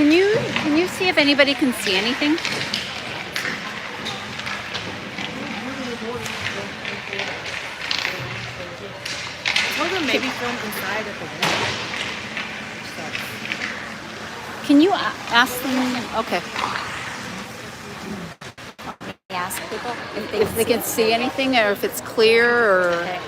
Can you see if anybody can see anything? I told them maybe film inside at the window. Can you ask them? Okay. Ask people If they can see anything, or if it's clear, or. Okay.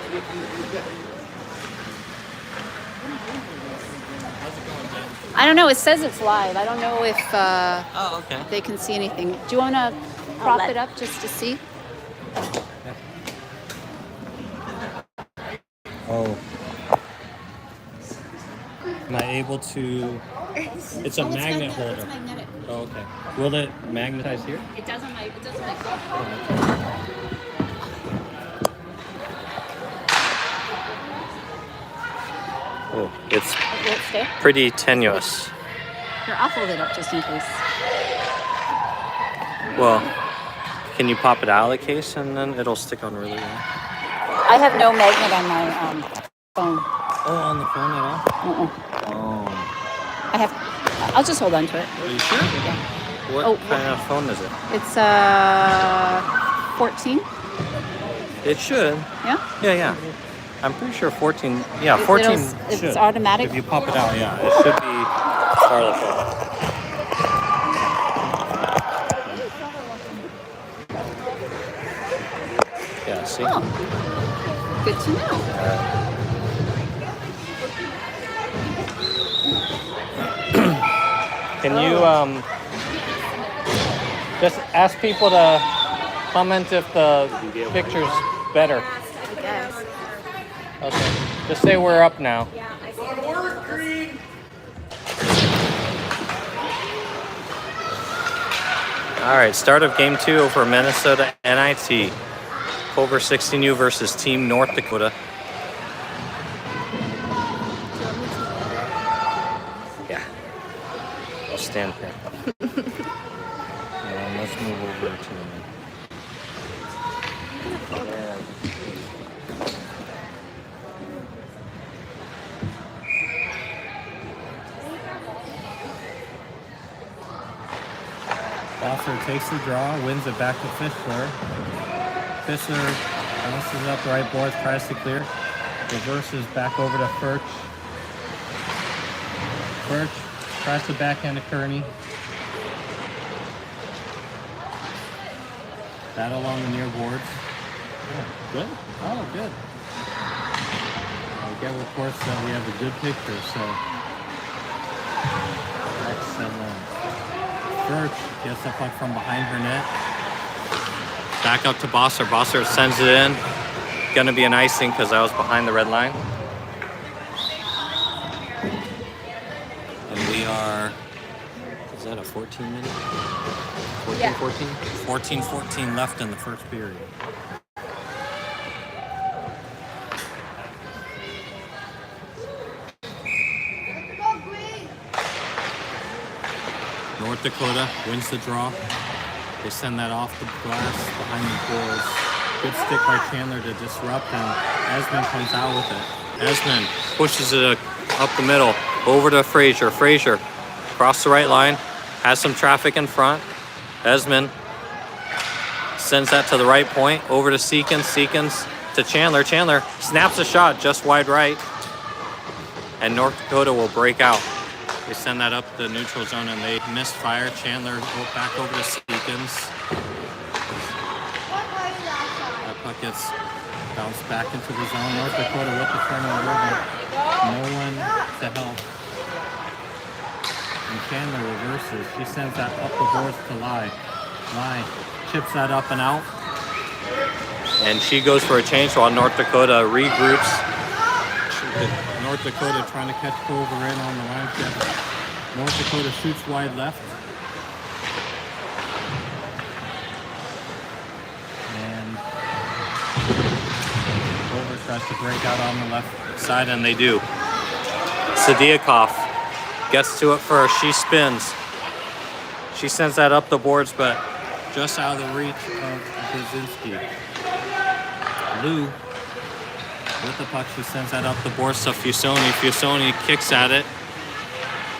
I don't know. It says it's live. I don't know if Oh, okay. they can see anything. Do you want to prop it up just to see? Oh. Am I able to... It's a magnet holder. It's magnetic. Oh, okay. Will it magnetize here? It does on my. It does on my phone. Oh, it's Will it stay? pretty tenuous. Here, I'll hold it up just in case. Well, can you pop it out of the case and then it'll stick on really well? I have no magnet on my phone. Oh, on the phone at all? Oh. I have. I'll just hold on to it. Are you sure? Yeah. What kind of phone is it? It's 14. It should. Yeah. Yeah. I'm pretty sure 14. Yeah, 14 It's should. automatic. If you pop it out, yeah, it should be part of the phone. Yeah, see? Oh, good to know. Can you just ask people to comment if the picture's better? I guess. Okay. Just say we're up now. All right, start of game 2 over Minnesota NIT. Over 16U versus Team North Dakota. Yeah. I'll stand here. Let's move over to them. Foster takes the draw, wins it back to Fischler. Fischler bounces it up the right board, tries to clear. Reverses back over to Furch. Furch tries to backhand to Kearney. That along the near boards. Yeah, good? Oh, good. We get reports that we have a good picture, so. Excellent. Furch gets the puck from behind her net. Back up to Bosser. Bosser sends it in. Gonna be an icing because I was behind the red line. And we are, is that a 14 minute? 14, Yeah. 14? 14 left in the first period. North Dakota wins the draw. They send that off the glass behind the goals. Good stick by Chandler to disrupt, and Esmond comes out with it. Esmond pushes it up the middle, over to Frazier. Frazier across the right line, has some traffic in front. Esmond sends that to the right point, over to Seekins. Seekins to Chandler. Chandler snaps a shot just wide right, and North Dakota will break out. They send that up the neutral zone and they misfire. Chandler back over to Seekins. That puck gets bounced back into the zone. North Dakota with the turnover, but no one to help. And Chandler reverses. She sends that up the boards to Lai. Lai chips that up and out. And she goes for a change while North Dakota regroups. North Dakota trying to catch Culver in on the line check. North Dakota shoots wide left. And Culver tries to break out on the left side, and they do. Sadiakov gets to it first. She spins. She sends that up the boards, but just out of the reach of Brzezinski. Lou with the puck, she sends that up the boards to Fusoni. Fusoni kicks at it.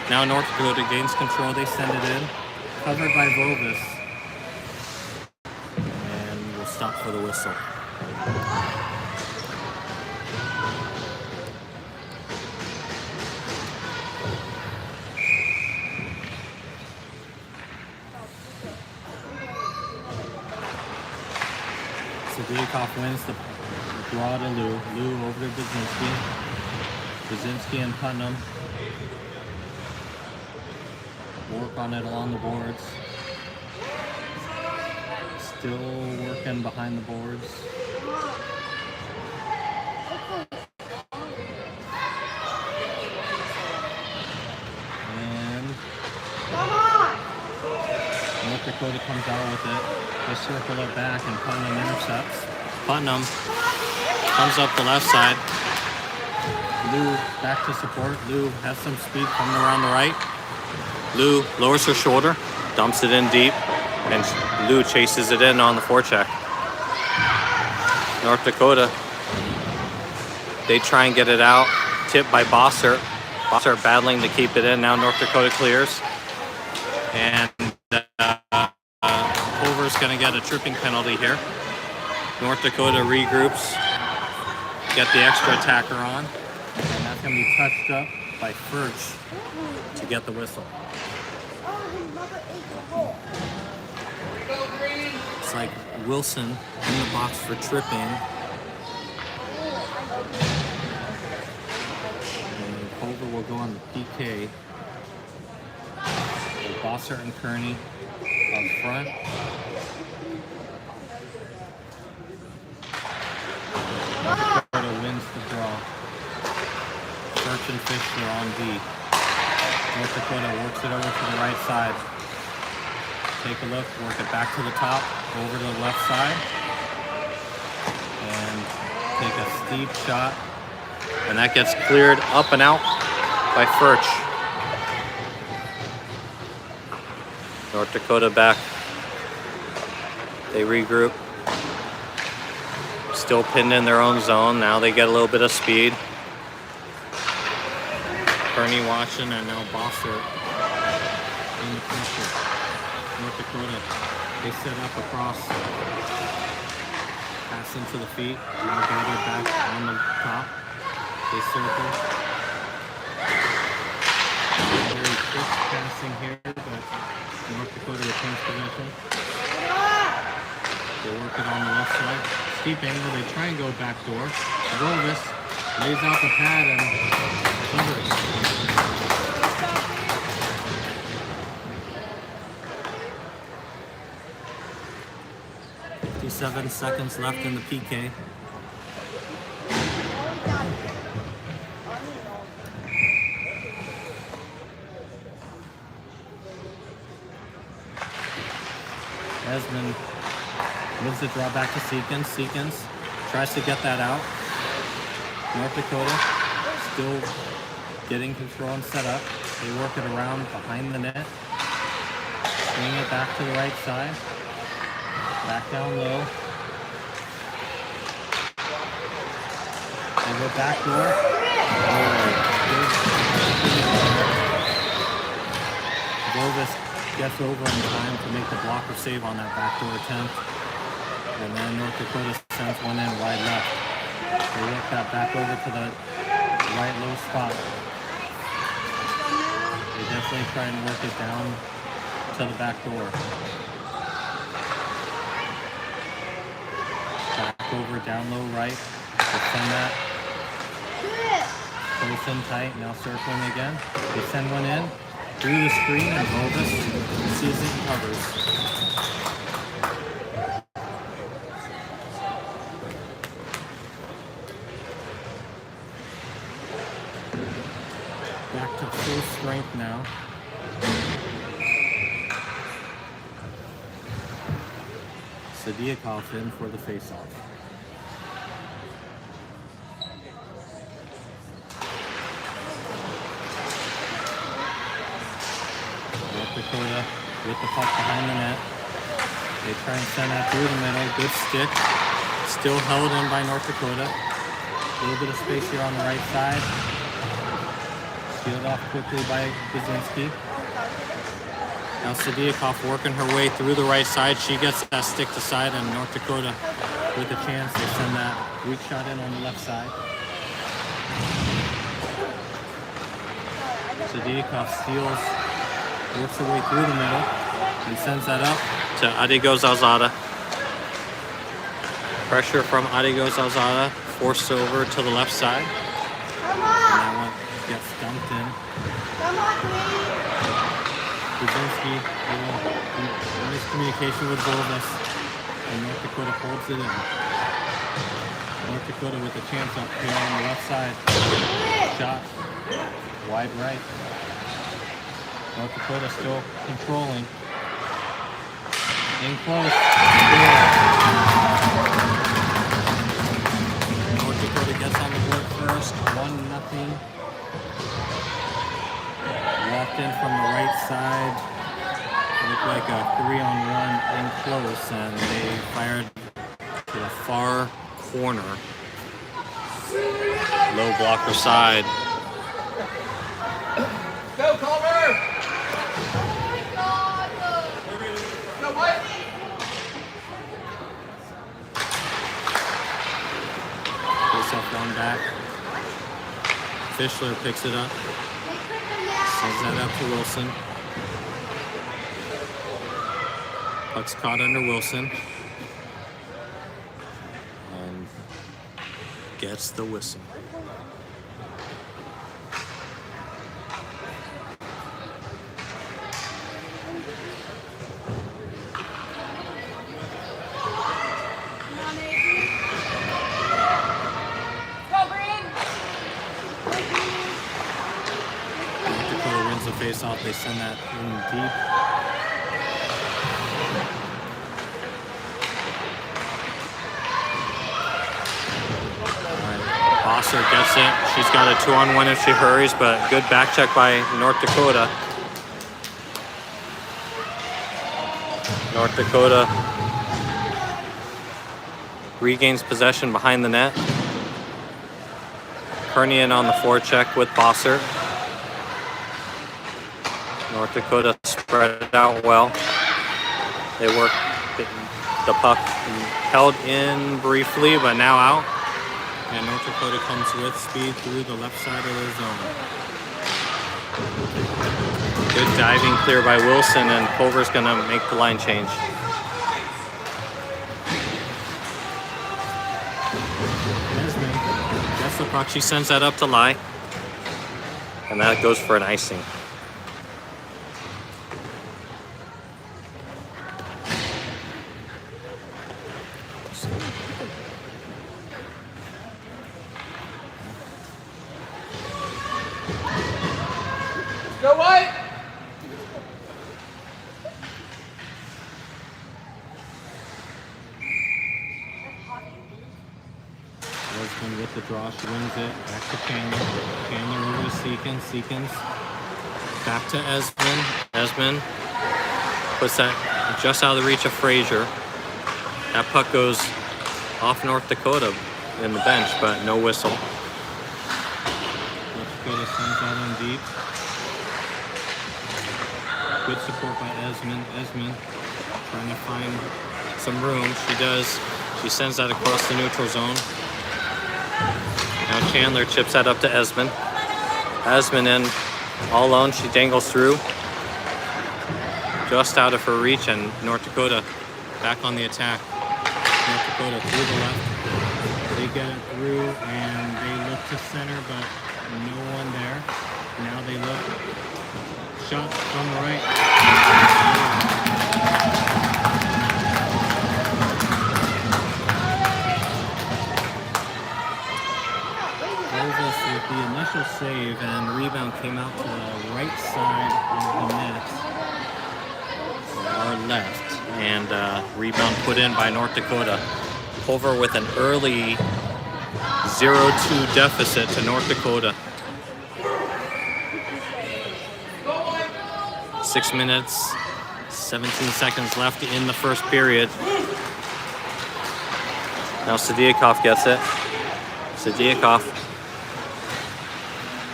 Now North Dakota gains control. They send it in. Covered by Vovis. And we'll stop for the whistle. Sedikov wins the draw to Lou. Lou over to Brzezinski. Brzezinski and Putnam work on it along the boards. Still working behind the boards. And North Dakota comes out with it. They circle it back and Putnam intercepts. Putnam comes up the left side. Lou back to support. Lou has some speed coming around the right. Lou lowers her shoulder, dumps it in deep, and Lou chases it in on the forecheck. North Dakota, they try and get it out. Tipped by Bossert. Bossert battling to keep it in. Now North Dakota clears. And Culver's going to get a tripping penalty here. North Dakota regroups, get the extra attacker on, and that's going to be touched up by Furch to get the whistle. It's like Wilson in the box for tripping. And Culver will go on the PK. Bossert and Kearney up front. North Dakota wins the draw. Furch and Fisher on D. North Dakota works it over to the right side. Take a look, work it back to the top, over to the left side. And take a steep shot. And that gets cleared up and out by Furch. North Dakota back. They regroup. Still pinned in their own zone. Now they get a little bit of speed. Kearney watching, and now Bossert in the pressure. North Dakota, they set up across. Pass into the feet. Now gather back on the top. They circle. Very quick passing here, but North Dakota retains possession. They work it on the left side. Steep angle, they try and go back door. Vovis lays out the pad and covers. 57 seconds left in the PK. Esmond moves the draw back to Seekins. Seekins tries to get that out. North Dakota still getting control and set up. They work it around behind the net. Swing it back to the right side. Back down low. They go back door. Vovis gets over in time to make the blocker save on that backdoor attempt. And then North Dakota sends one in wide left. They work that back over to the right low spot. They definitely try and work it down to the back door. Back over, down low right. They send that close in tight, now circling again. They send one in. Through the screen, and Vovis sees it and covers. Back to full strength now. Sedikov in for the faceoff. Dakota with the puck behind the net. They try and send that through the middle. Good stick. Still held in by North Dakota. A little bit of space here on the right side. Peeled off quickly by Kaczynski. Now Sadiakov working her way through the right side. She gets that stick to side, and North Dakota with a chance. They send that weak shot in on the left side. Sadiakov steals, works her way through the middle, and sends that up to Adigo Zalzada. Pressure from Adigo Zalzada, forced over to the left side. And that one gets dumped in. Kaczynski, nice communication with Bolvas, and North Dakota holds it in. North Dakota with a chance up here on the left side. Shot, wide right. North Dakota still controlling. In close. North Dakota gets on the board first, 1-0. Walked in from the right side. Looked like a 3-on-1 in close, and they fired to the far corner. Low blocker side. Go, Culver! Go, Mike! Face off one back. Fischler picks it up. Sends that up to Wilson. Puck's caught under Wilson. And gets the whistle. North Dakota wins the face-off. They send that in deep. Bosser gets it. She's got a 2-on-1 if she hurries, but good back check by North Dakota. North Dakota regains possession behind the net. Kernian on the forecheck with Bosser. North Dakota spread it out well. They work the puck held in briefly, but now out. And North Dakota comes with speed through the left side of the zone. Good diving clear by Wilson, and Pulver's going to make the line change. Desmond gets the puck. She sends that up to Lai. And that goes for an icing. Go, White! Desmond with the draw. She wins it. Back to Chandler. Chandler over to Seekins. Seekins. Back to Esmond. Esmond puts that just out of the reach of Frazier. That puck goes off North Dakota in the bench, but no whistle. North Dakota sends that in deep. Good support by Esmond. Esmond trying to find some room. She does. She sends that across the neutral zone. Now Chandler chips that up to Esmond. Esmond in all alone. She dangles through. Just out of her reach, and North Dakota back on the attack. North Dakota through the left. They get it through, and they look to center, but no one there. Now they look. Shot from the right. Roses with the initial save, and the rebound came out to the right side of the net, or left, and rebound put in by North Dakota. Pulver with an early 0-2 deficit to North Dakota. 6 minutes, 17 seconds left in the first period. Now Sadiakov gets it. Sadiakov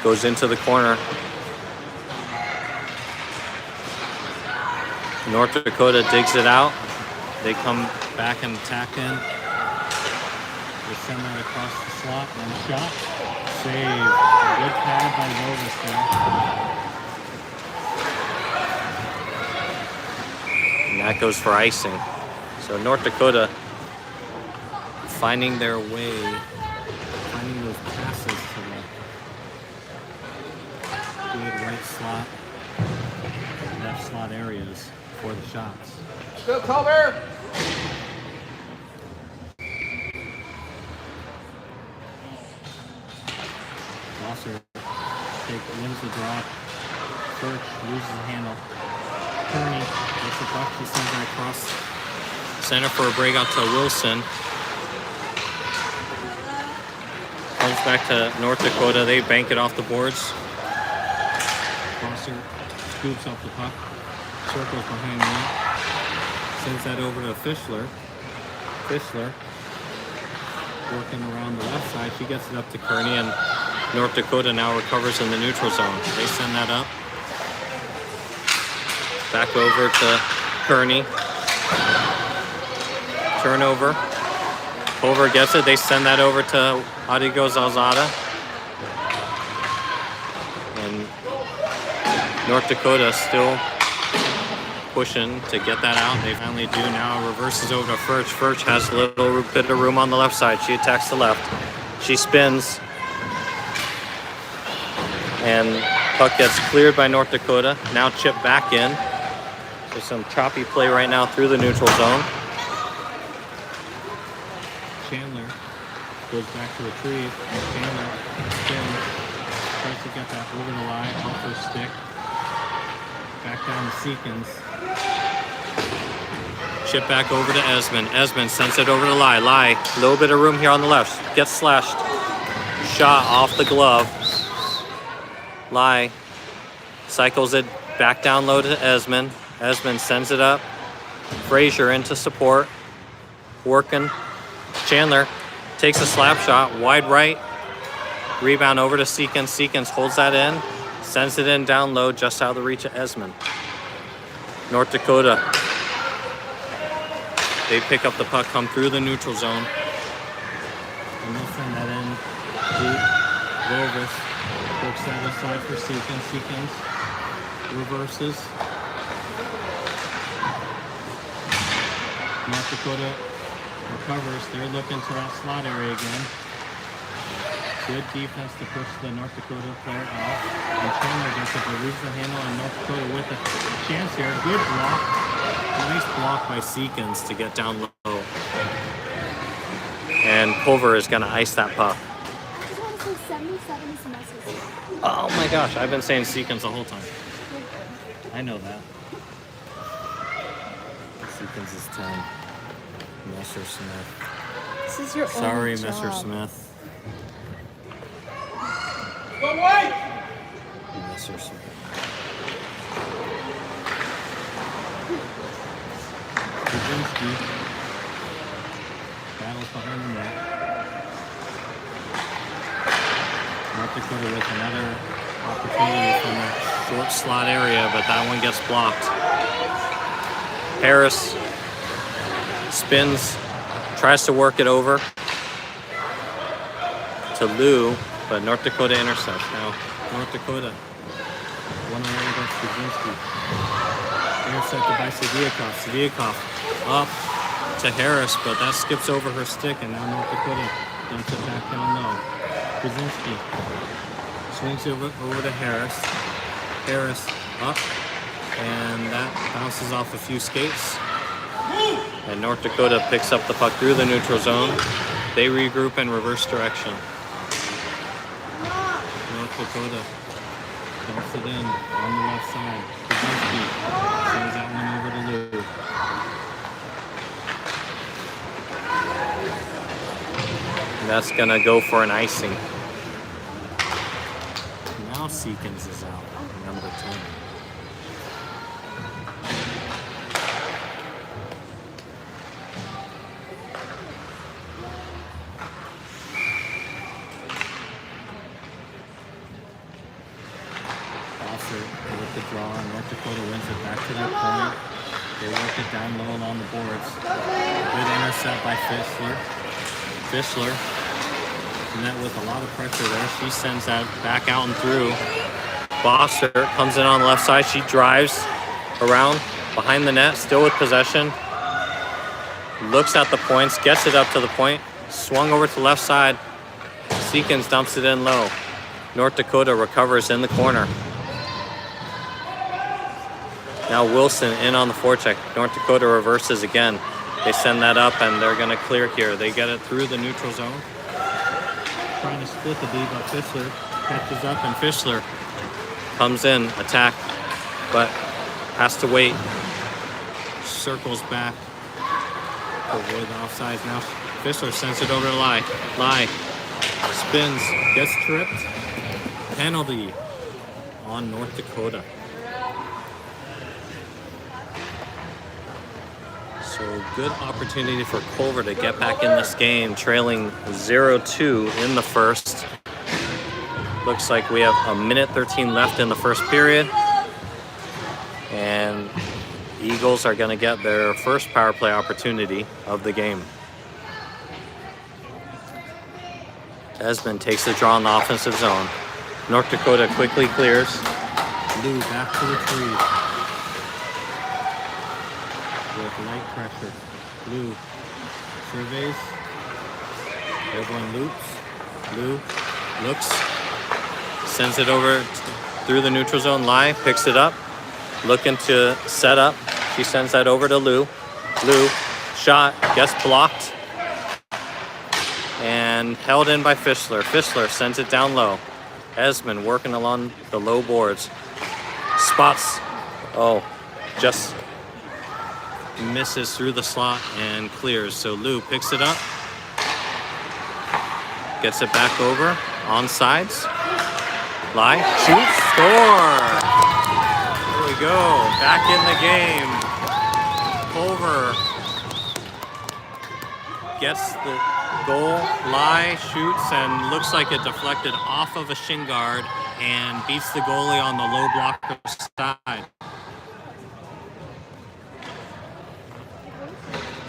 Goes into the corner. North Dakota digs it out. They come back and attack in. They send that across the slot and shot. Save. Good pad by Novus there. And that goes for icing. So North Dakota finding their way, finding those passes to the good right slot, left slot areas for the shots. Go, Culver. Losser wins the draw. Birch loses the handle. Kearney gets the puck. She sends it across center for a breakout to Wilson. Comes back to North Dakota. They bank it off the boards. Losser scoops up the puck. Circles behind me. Sends that over to Fischler. Fischler working around the left side. She gets it up to Kearney, and North Dakota now recovers in the neutral zone. They send that up. Back over to Kearney. Turnover. Over gets it. They send that over to Adigo Zalzada. And North Dakota still pushing to get that out. They finally do now. Reverses over to Furch. Furch has a little bit of room on the left side. She attacks the left. She spins. And puck gets cleared by North Dakota. Now chipped back in. So some choppy play right now through the neutral zone. Chandler goes back to retrieve. Chandler spins. Tries to get that over the line, off her stick. Back down to Seekins. Chip back over to Esmond. Esmond sends it over to Lai. Lai, a little bit of room here on the left. Gets slashed. Shot off the glove. Lai cycles it back down low to Esmond. Esmond sends it up. Frazier into support. Working. Chandler takes a slap shot. Wide right. Rebound over to Seekins. Seekins holds that in. Sends it in down low just out of the reach of Esmond. North Dakota. They pick up the puck, come through the neutral zone. And they'll send that in deep. Volvis works that aside for Seekins. Seekins reverses. North Dakota recovers. They're looking to that slot area again. Good defense to push the North Dakota player out. And Chandler gets it, but loses the handle, and North Dakota with a chance here. Good block. Nice block by Seekins to get down low. And Pulver is going to ice that puck. Oh my gosh, I've been saying Seekins the whole time. I know that. Seekins is 10. Messersmith. This is your Sorry, only job. Messersmith. Go white. Messersmith. Kuzinski battles behind the net. North Dakota with another opportunity from that short slot area, but that one gets blocked. Harris spins, tries to work it over to Lou, but North Dakota intercepts. Now, North Dakota, one-on-one against Kuzinski. Intercepted by Sadiakov. Sadiakov up to Harris, but that skips over her stick, and now North Dakota dumps it back down low. Kuzinski swings it over to Harris. Harris up, and that bounces off a few skates. And North Dakota picks up the puck through the neutral zone. They regroup in reverse direction. North Dakota dumps it in on the left side. Kuzinski sends that one over to Lou. And that's going to go for an icing. Now Seekins is out, number 10. Fishler with the draw, and North Dakota wins it back to their point. They work it down low along the boards. Good intercept by Fishler. Fishler met with a lot of pressure there. She sends that back out and through. Bosser comes in on the left side. She drives around behind the net, still with possession. Looks at the points, gets it up to the point. Swung over to the left side. Seekins dumps it in low. North Dakota recovers in the corner. Now Wilson in on the forecheck. North Dakota reverses again. They send that up and they're going to clear here. They get it through the neutral zone. Trying to split the lead, but Fishler catches up and Fishler comes in, attack, but has to wait. Circles back. Avoid the offsides now. Fishler sends it over to Lai. Lai spins, gets tripped. Penalty on North Dakota. So good opportunity for Culver to get back in this game, trailing 0-2 in the first. Looks like we have a minute 13 left in the first period. And Eagles are going to get their first power play opportunity of the game. Esmond takes the draw in the offensive zone. North Dakota quickly clears. Lou back to the tree. With light pressure. Lou surveys. Everyone loops. Lou looks. Sends it over through the neutral zone. Lai picks it up. Looking to set up. She sends that over to Lou. Lou, shot, gets blocked. And held in by Fishler. Fishler sends it down low. Esmond working along the low boards. Spots. Oh, just misses through the slot and clears. So Lou picks it up. Gets it back over. On sides. Lai, shoots, score! There we go. Back in the game. Culver gets the goal. Lai shoots and looks like it deflected off of a shin guard and beats the goalie on the low blocker side.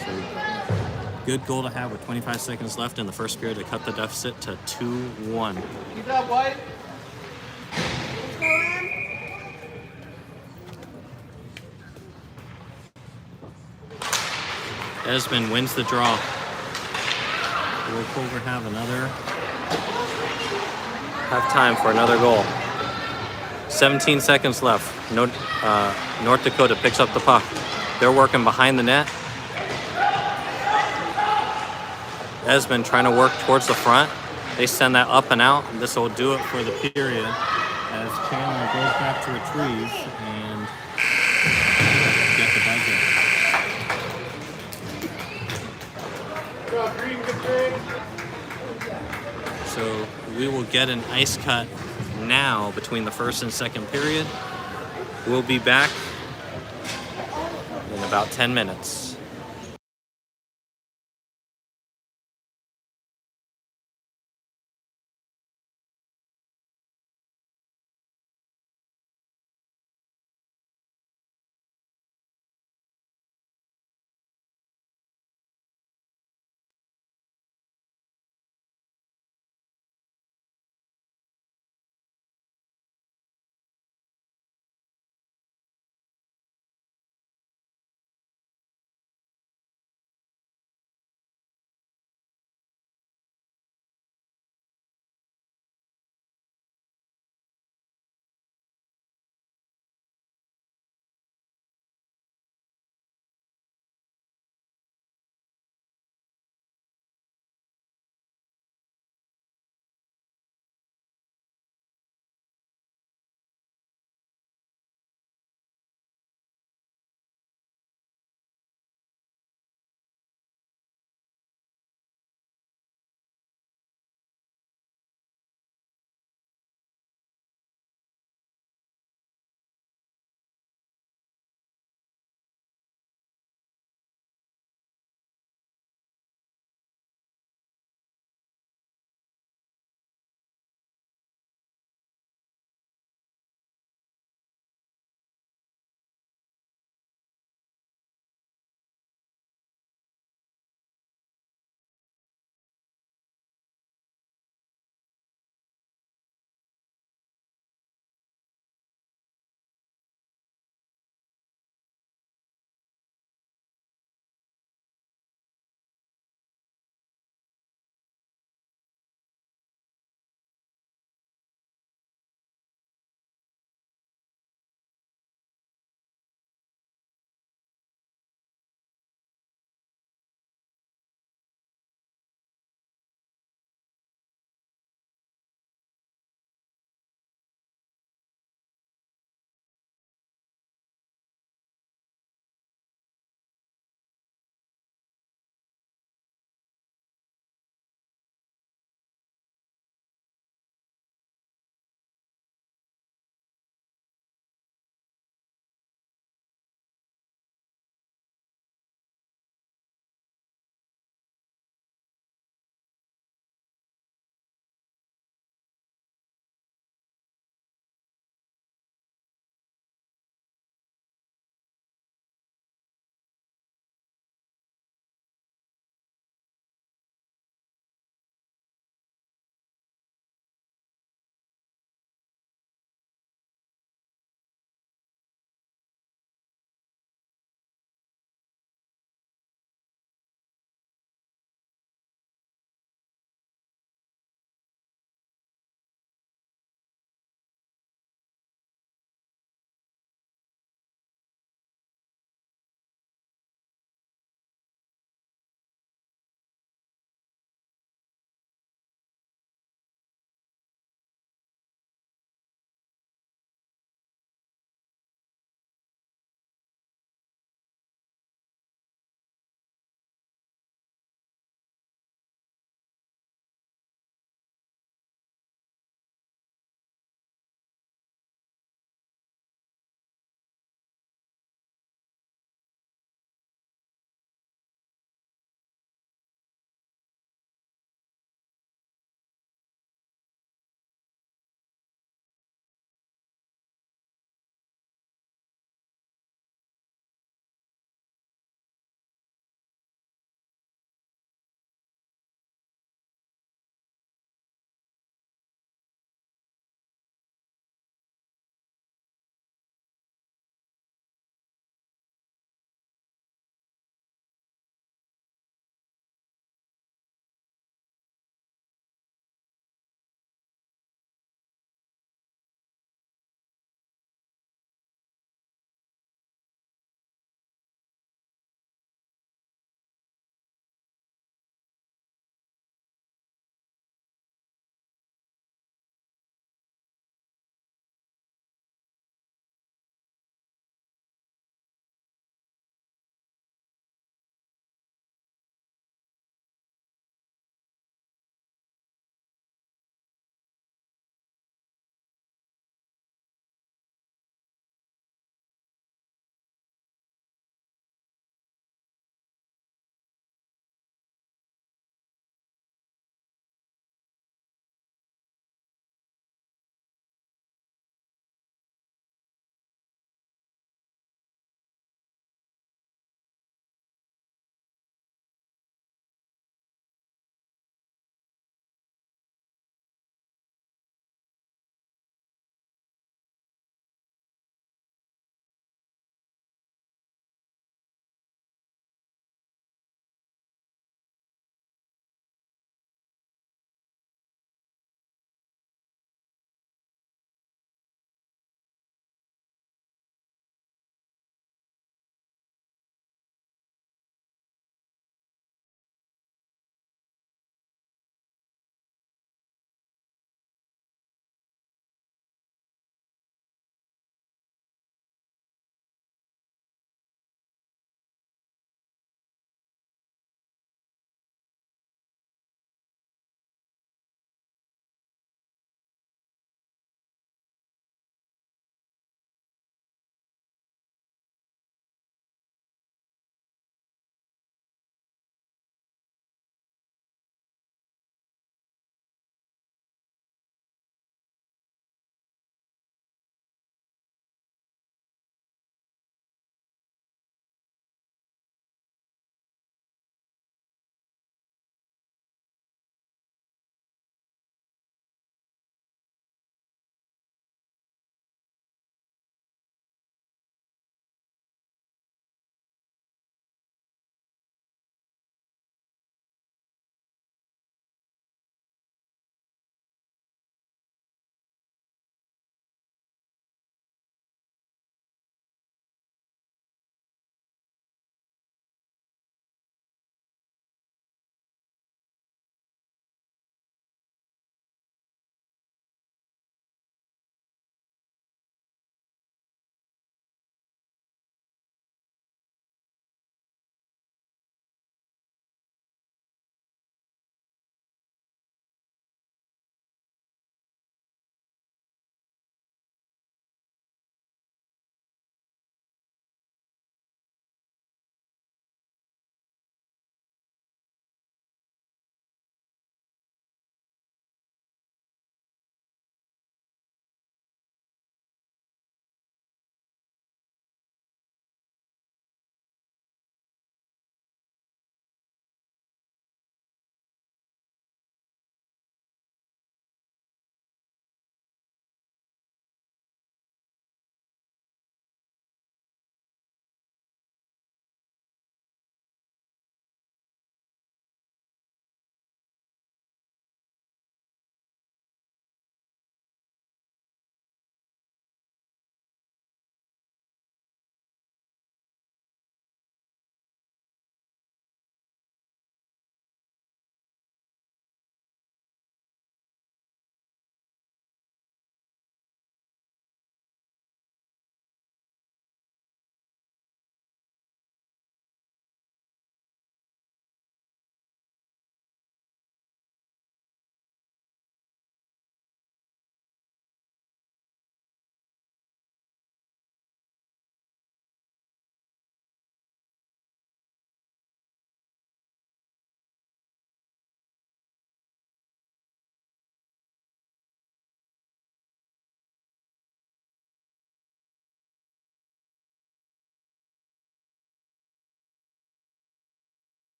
So good goal to have with 25 seconds left in the first period to cut the deficit to 2-1. Keep that white. Esmond wins the draw. Will Culver have time for another goal? 17 seconds left. North Dakota picks up the puck. They're working behind the net. Esmond trying to work towards the front. They send that up and out. This will do it for the period as Chandler goes back to retrieve and get the buzzer. So we will get an ice cut now between the first and second period. We'll be back in about 10 minutes.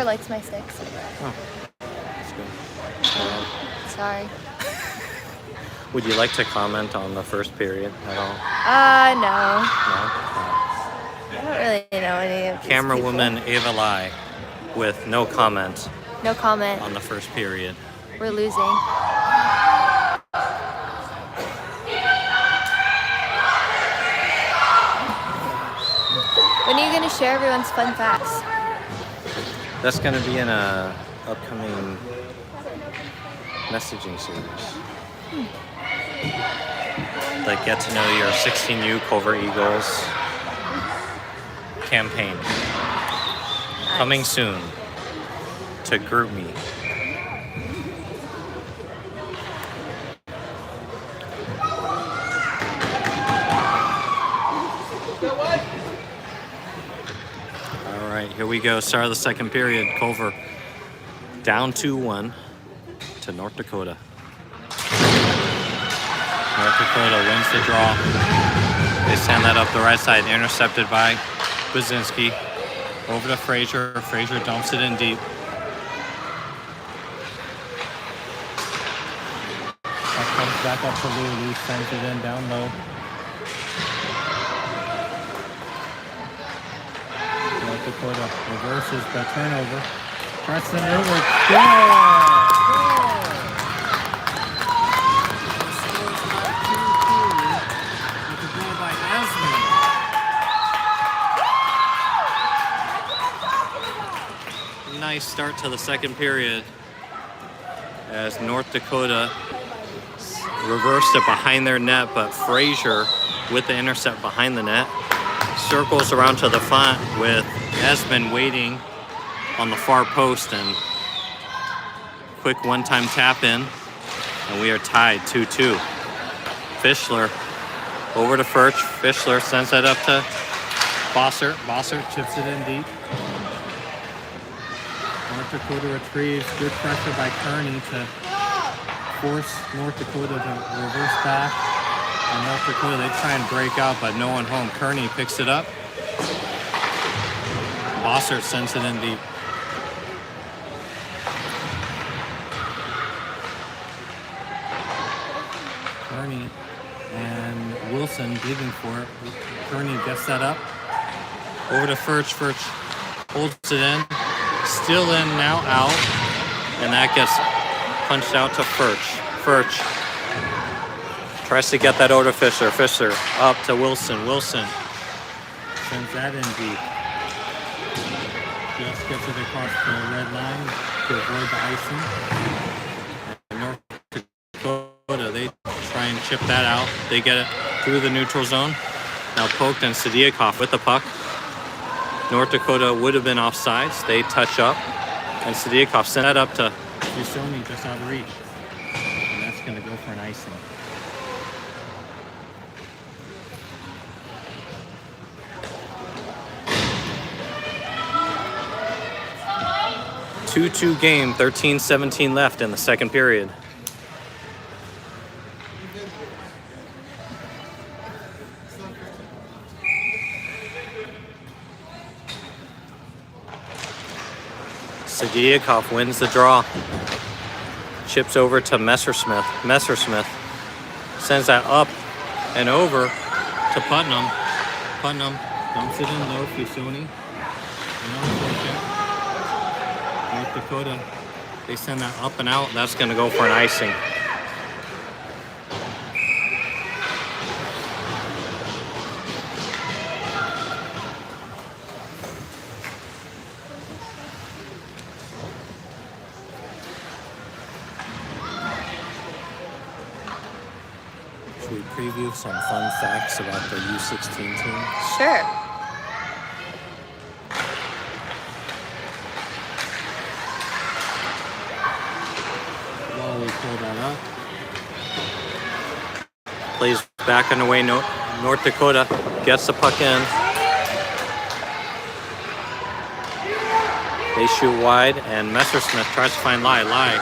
Parker likes my sticks. Oh, that's good. Sorry. Would you like to comment on the first period at all? No. No? I don't really know any of these Camera people. woman Ava Lai with no comment No comment. on the first period. We're losing. When are you going to share everyone's fun facts? That's going to be in a upcoming messaging series. Like get to know your 16U Culver Eagles campaign. Coming soon to GroupMe. All right, here we go. Start of the second period. Culver down 2-1 to North Dakota. North Dakota wins the draw. They send that up the right side, intercepted by Buzinski. Over to Frazier. Frazier dumps it in deep. That comes back up to Lou. Sends it in down low. North Dakota reverses the turnover. Preston over. Goal! Nice start to the second period as North Dakota reversed it behind their net, but Frazier with the intercept behind the net circles around to the front with Esmond waiting on the far post, and quick one-time tap in, and we are tied 2-2. Fischler over to Furch. Fischler sends that up to Bossert. Bossert chips it in deep. North Dakota retrieves. Good pressure by Kearney to force North Dakota to reverse back. And North Dakota, they try and break out, but no one home. Kearney picks it up. Bossert sends it in deep. Kearney and Wilson digging for it. Kearney gets that up. Over to Furch. Furch holds it in. Still in, now out. And that gets punched out to Furch. Furch tries to get that over to Fisher. Fisher up to Wilson. Wilson sends that in deep. Just gets it across the red line to avoid the icing. And North Dakota, they try and chip that out. They get it through the neutral zone. Now poked, and Sadiakov with the puck. North Dakota would have been offsides. They touch up, and Sadiakov sent that up to Fusoni just out of reach. And that's going to go for an icing. Two-two game, 13-17 left in the second period. Sadiakov wins the draw. Chips over to Messersmith. Messersmith sends that up and over to Putnam. Putnam dumps it in low. Fusoni. North Dakota, they send that up and out. That's going to go for an icing. Should we preview some fun facts about the U16 team? Sure. While we pull that up. Plays back and away. North Dakota gets the puck in. They shoot wide, and Messersmith tries to find Lai. Lai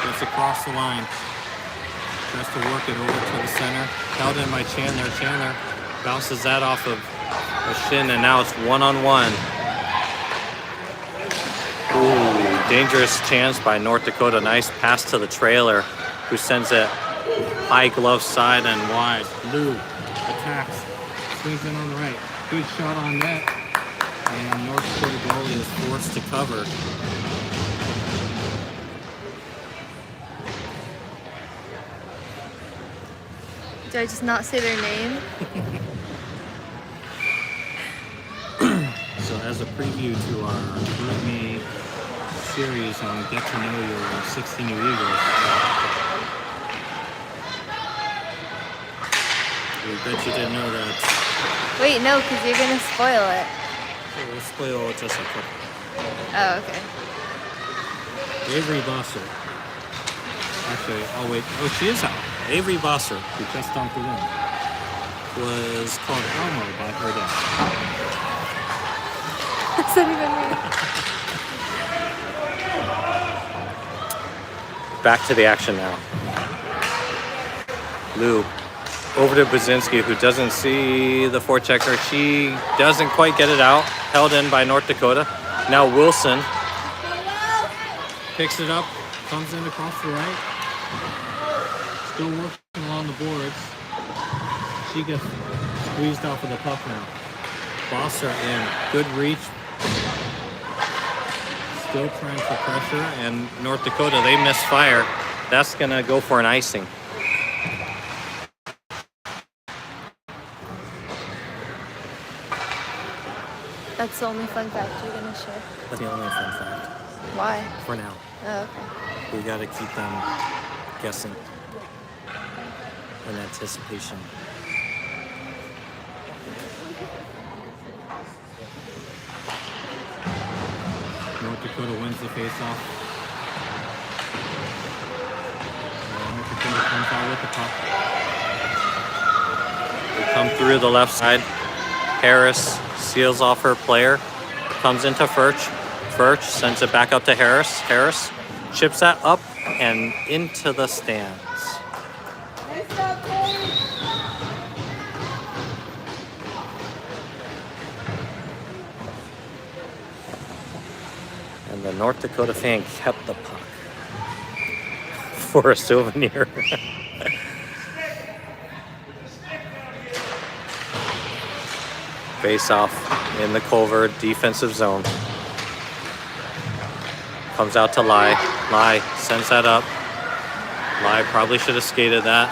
gets across the line. Tries to work it over to the center. Held in by Chandler. Chandler bounces that off of a shin, and now it's one-on-one. Ooh, dangerous chance by North Dakota. Nice pass to the trailer, who sends it high glove side and wide. Lou attacks, swings in on the right. Good shot on net. And North Dakota goalie is forced to cover. Do I just not say their name? So as a preview to our Group Me series on Get to Know Your 60 New Eagles, we bet you didn't know that. Wait, no, because you're gonna spoil it. We'll spoil just a couple. Oh, okay. Avery Bosser. Actually, oh wait, oh she is out. Avery Bosser, who just dumped it in, was called Elmo by her dad. That's not even me. Back to the action now. Lou over to Buzinski, who doesn't see the forechecker. She doesn't quite get it out. Held in by North Dakota. Now Wilson picks it up, comes in across the right. Still working along the boards. She gets squeezed off of the puck now. Bosser in. Good reach. Still trying for pressure. And North Dakota, they misfire. That's going to go for an icing. That's the only fun fact you're gonna share. That's the only fun fact. Why? For now. Oh, okay. We got to keep them guessing in anticipation. North Dakota wins the faceoff. North Dakota comes out with the puck. We come through the left side. Harris seals off her player. Comes into Furch. Furch sends it back up to Harris. Harris chips that up and into the stands. And the North Dakota fan kept the puck for a souvenir. Face off in the Culver defensive zone. Comes out to Lai. Lai sends that up. Lai probably should have skated that.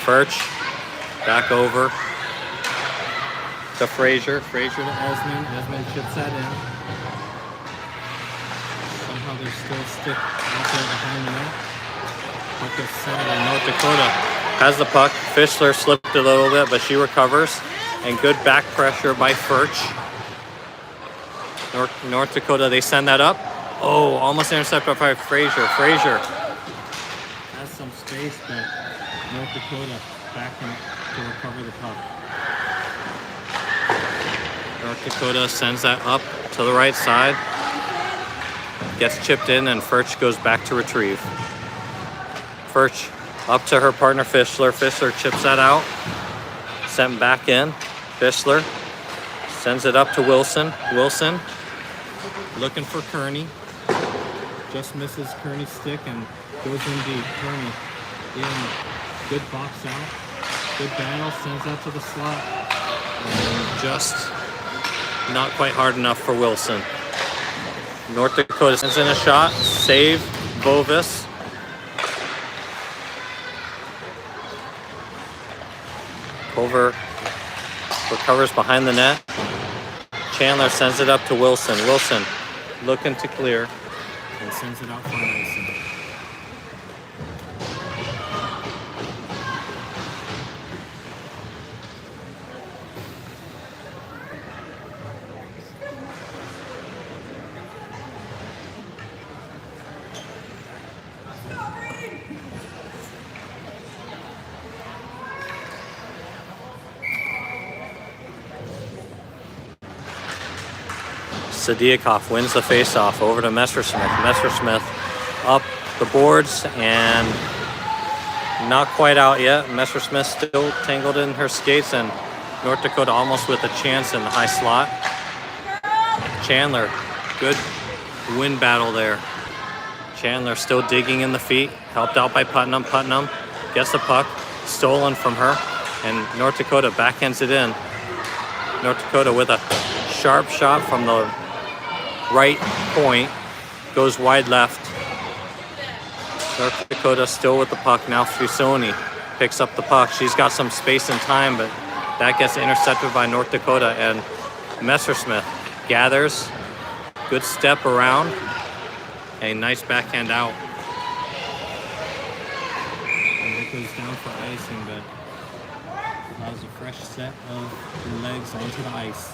Furch back over to Frazier. Frazier to Esmond. Esmond chips that in. Somehow there's still stick out there behind the net. Puck is centered and North Dakota has the puck. Fischler slipped a little bit, but she recovers. And good back pressure by Furch. North Dakota, they send that up. Oh, almost intercepted by Frazier. Frazier has some space, but North Dakota back in to recover the puck. North Dakota sends that up to the right side. Gets chipped in, and Furch goes back to retrieve. Furch up to her partner Fischler. Fischler chips that out. Sent back in. Fischler sends it up to Wilson. Wilson looking for Kearney. Just misses Kearney's stick and goes in deep. Kearney in. Good box out. Good battle. Sends that to the slot. And just not quite hard enough for Wilson. North Dakota sends in a shot. Save. Bovis. Culver recovers behind the net. Chandler sends it up to Wilson. Wilson looking to clear and sends it out for Mason. Sadiakov wins the faceoff over to Messersmith. Messersmith up the boards and not quite out yet. Messersmith still tangled in her skates, and North Dakota almost with a chance in the high slot. Chandler, good win battle there. Chandler still digging in the feet, helped out by Putnam. Putnam gets the puck, stolen from her, and North Dakota backhands it in. North Dakota with a sharp shot from the right point, goes wide left. North Dakota still with the puck. Now Fusoni picks up the puck. She's got some space and time, but that gets intercepted by North Dakota, and Messersmith gathers. Good step around. A nice backhand out. And it goes down for icing, but allows a fresh set of legs onto the ice.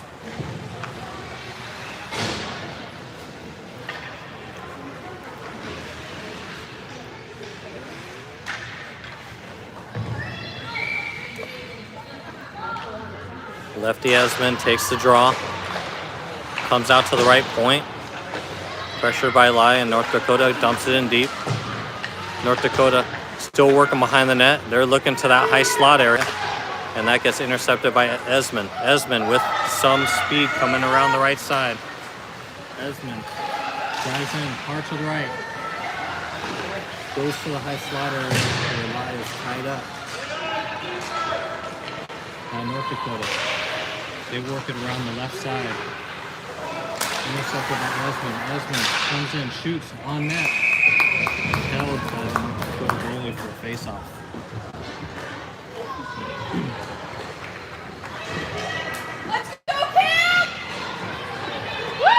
Lefty Esmond takes the draw, comes out to the right point. Pressured by Lai, and North Dakota dumps it in deep. North Dakota still working behind the net. They're looking to that high slot area, and that gets intercepted by Esmond. Esmond with some speed coming around the right side. Esmond drives in, hard to the right. Goes to the high slot area where Lai is tied up. Now North Dakota, they work it around the left side. Intercepted by Esmond. Esmond comes in, shoots on net. Held by the North Dakota goalie for a face-off. Let's go, Cam! Woo!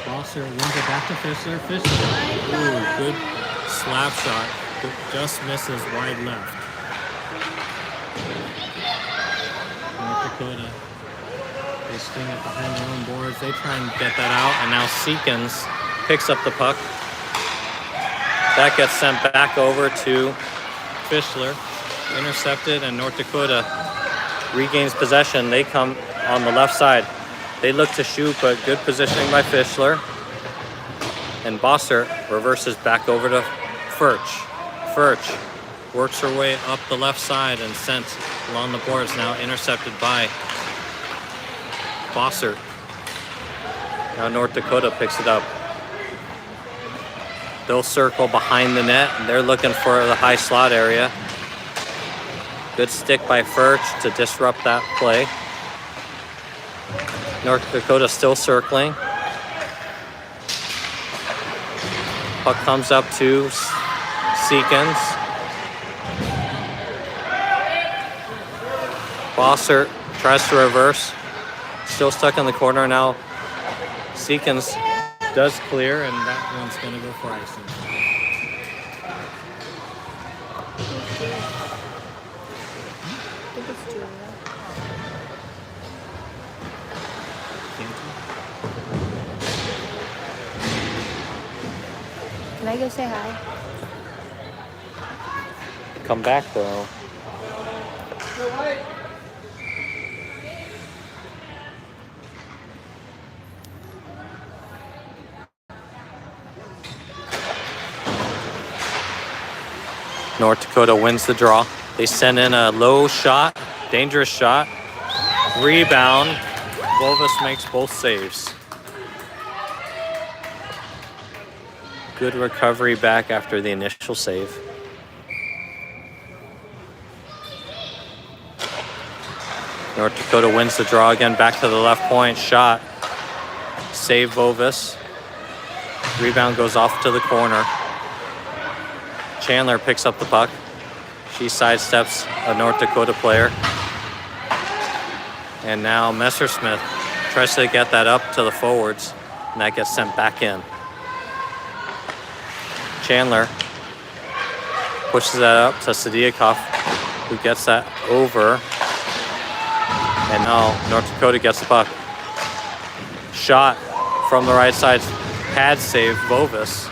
Foster wins it back to Fischler. Fischler, ooh, good slap shot. Just misses wide left. North Dakota, they sting it behind their own boards. They try and get that out, and now Seekins picks up the puck. That gets sent back over to Fischler. Intercepted, and North Dakota regains possession. They come on the left side. They look to shoot, but good positioning by Fischler. And Bossert reverses back over to Furch. Furch works her way up the left side and sent along the boards, now intercepted by Bossert. Now North Dakota picks it up. They'll circle behind the net, and they're looking for the high slot area. Good stick by Furch to disrupt that play. North Dakota still circling. Puck comes up to Seekins. Bossert tries to reverse. Still stuck in the corner now. Seekins does clear, and that one's going to go for icing. Can I go say hi? Come back though. North Dakota wins the draw. They send in a low shot, dangerous shot. Rebound. Wolvis makes both saves. Good recovery back after the initial save. North Dakota wins the draw again, back to the left point, shot. Save Vovis. Rebound goes off to the corner. Chandler picks up the puck. She sidesteps a North Dakota player. And now Messersmith tries to get that up to the forwards, and that gets sent back in. Chandler pushes that up to Sadiakov, who gets that over. And now North Dakota gets the puck. Shot from the right side, pad save Vovis.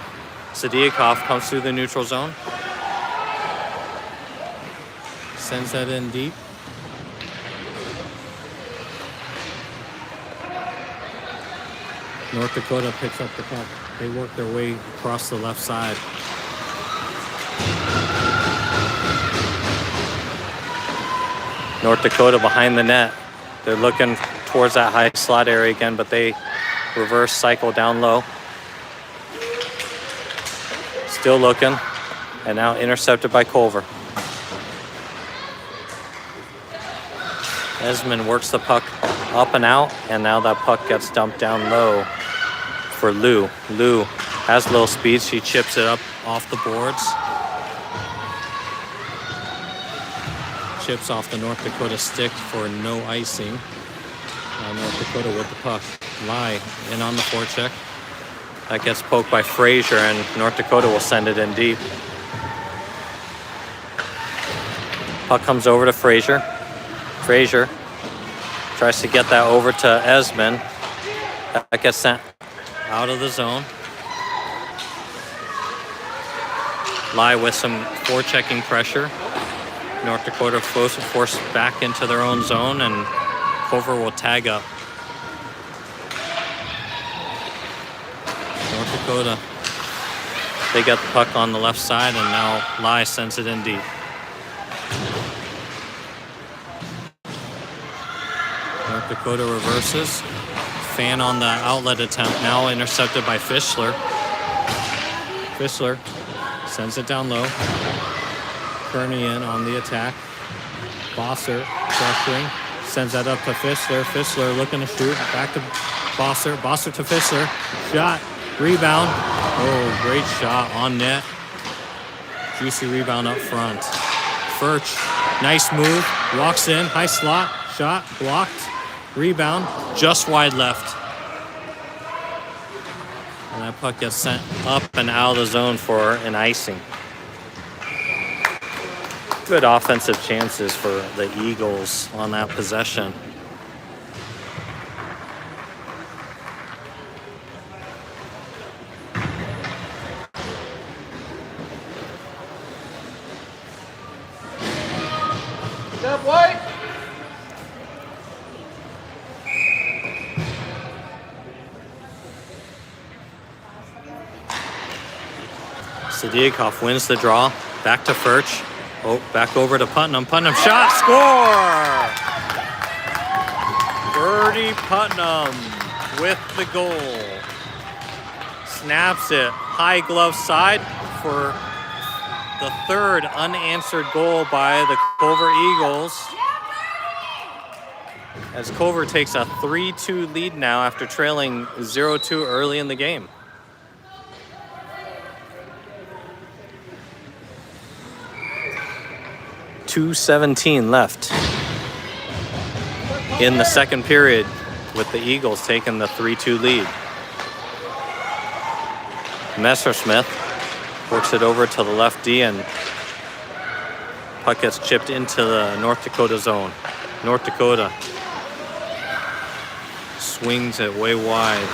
Sadiakov comes through the neutral zone. Sends that in deep. North Dakota picks up the puck. They work their way across the left side. North Dakota behind the net. They're looking towards that high slot area again, but they reverse cycle down low. Still looking, and now intercepted by Culver. Esmond works the puck up and out, and now that puck gets dumped down low for Lou. Lou has low speed. She chips it up off the boards. Chips off the North Dakota stick for no icing. North Dakota with the puck. Lai in on the forecheck. That gets poked by Frazier, and North Dakota will send it in deep. Puck comes over to Frazier. Frazier tries to get that over to Esmond. That gets sent out of the zone. Lai with some forechecking pressure. North Dakota forced back into their own zone, and Culver will tag up. North Dakota, they got the puck on the left side, and now Lai sends it in deep. North Dakota reverses. Fan on the outlet attempt, now intercepted by Fischler. Fischler sends it down low. Kearney in on the attack. Bosser pressuring. Sends that up to Fischler. Fischler looking to shoot. Back to Bosser. Bosser to Fischler. Shot. Rebound. Oh, great shot on net. Juicy rebound up front. Furch. Nice move. Walks in. High slot. Shot. Blocked. Rebound. Just wide left. And that puck gets sent up and out of the zone for an icing. Good offensive chances for the Eagles on that possession. Step white. Sadiakov wins the draw. Back to Furch. Oh, back over to Putnam. Putnam shot, score! Birdie Putnam with the goal. Snaps it high glove side for the third unanswered goal by the Culver Eagles. As Culver takes a 3-2 lead now after trailing 0-2 early in the game. .2:17 left in the second period, with the Eagles taking the 3-2 lead. Messersmith works it over to the left D, and puck gets chipped into the North Dakota zone. North Dakota swings it way wide.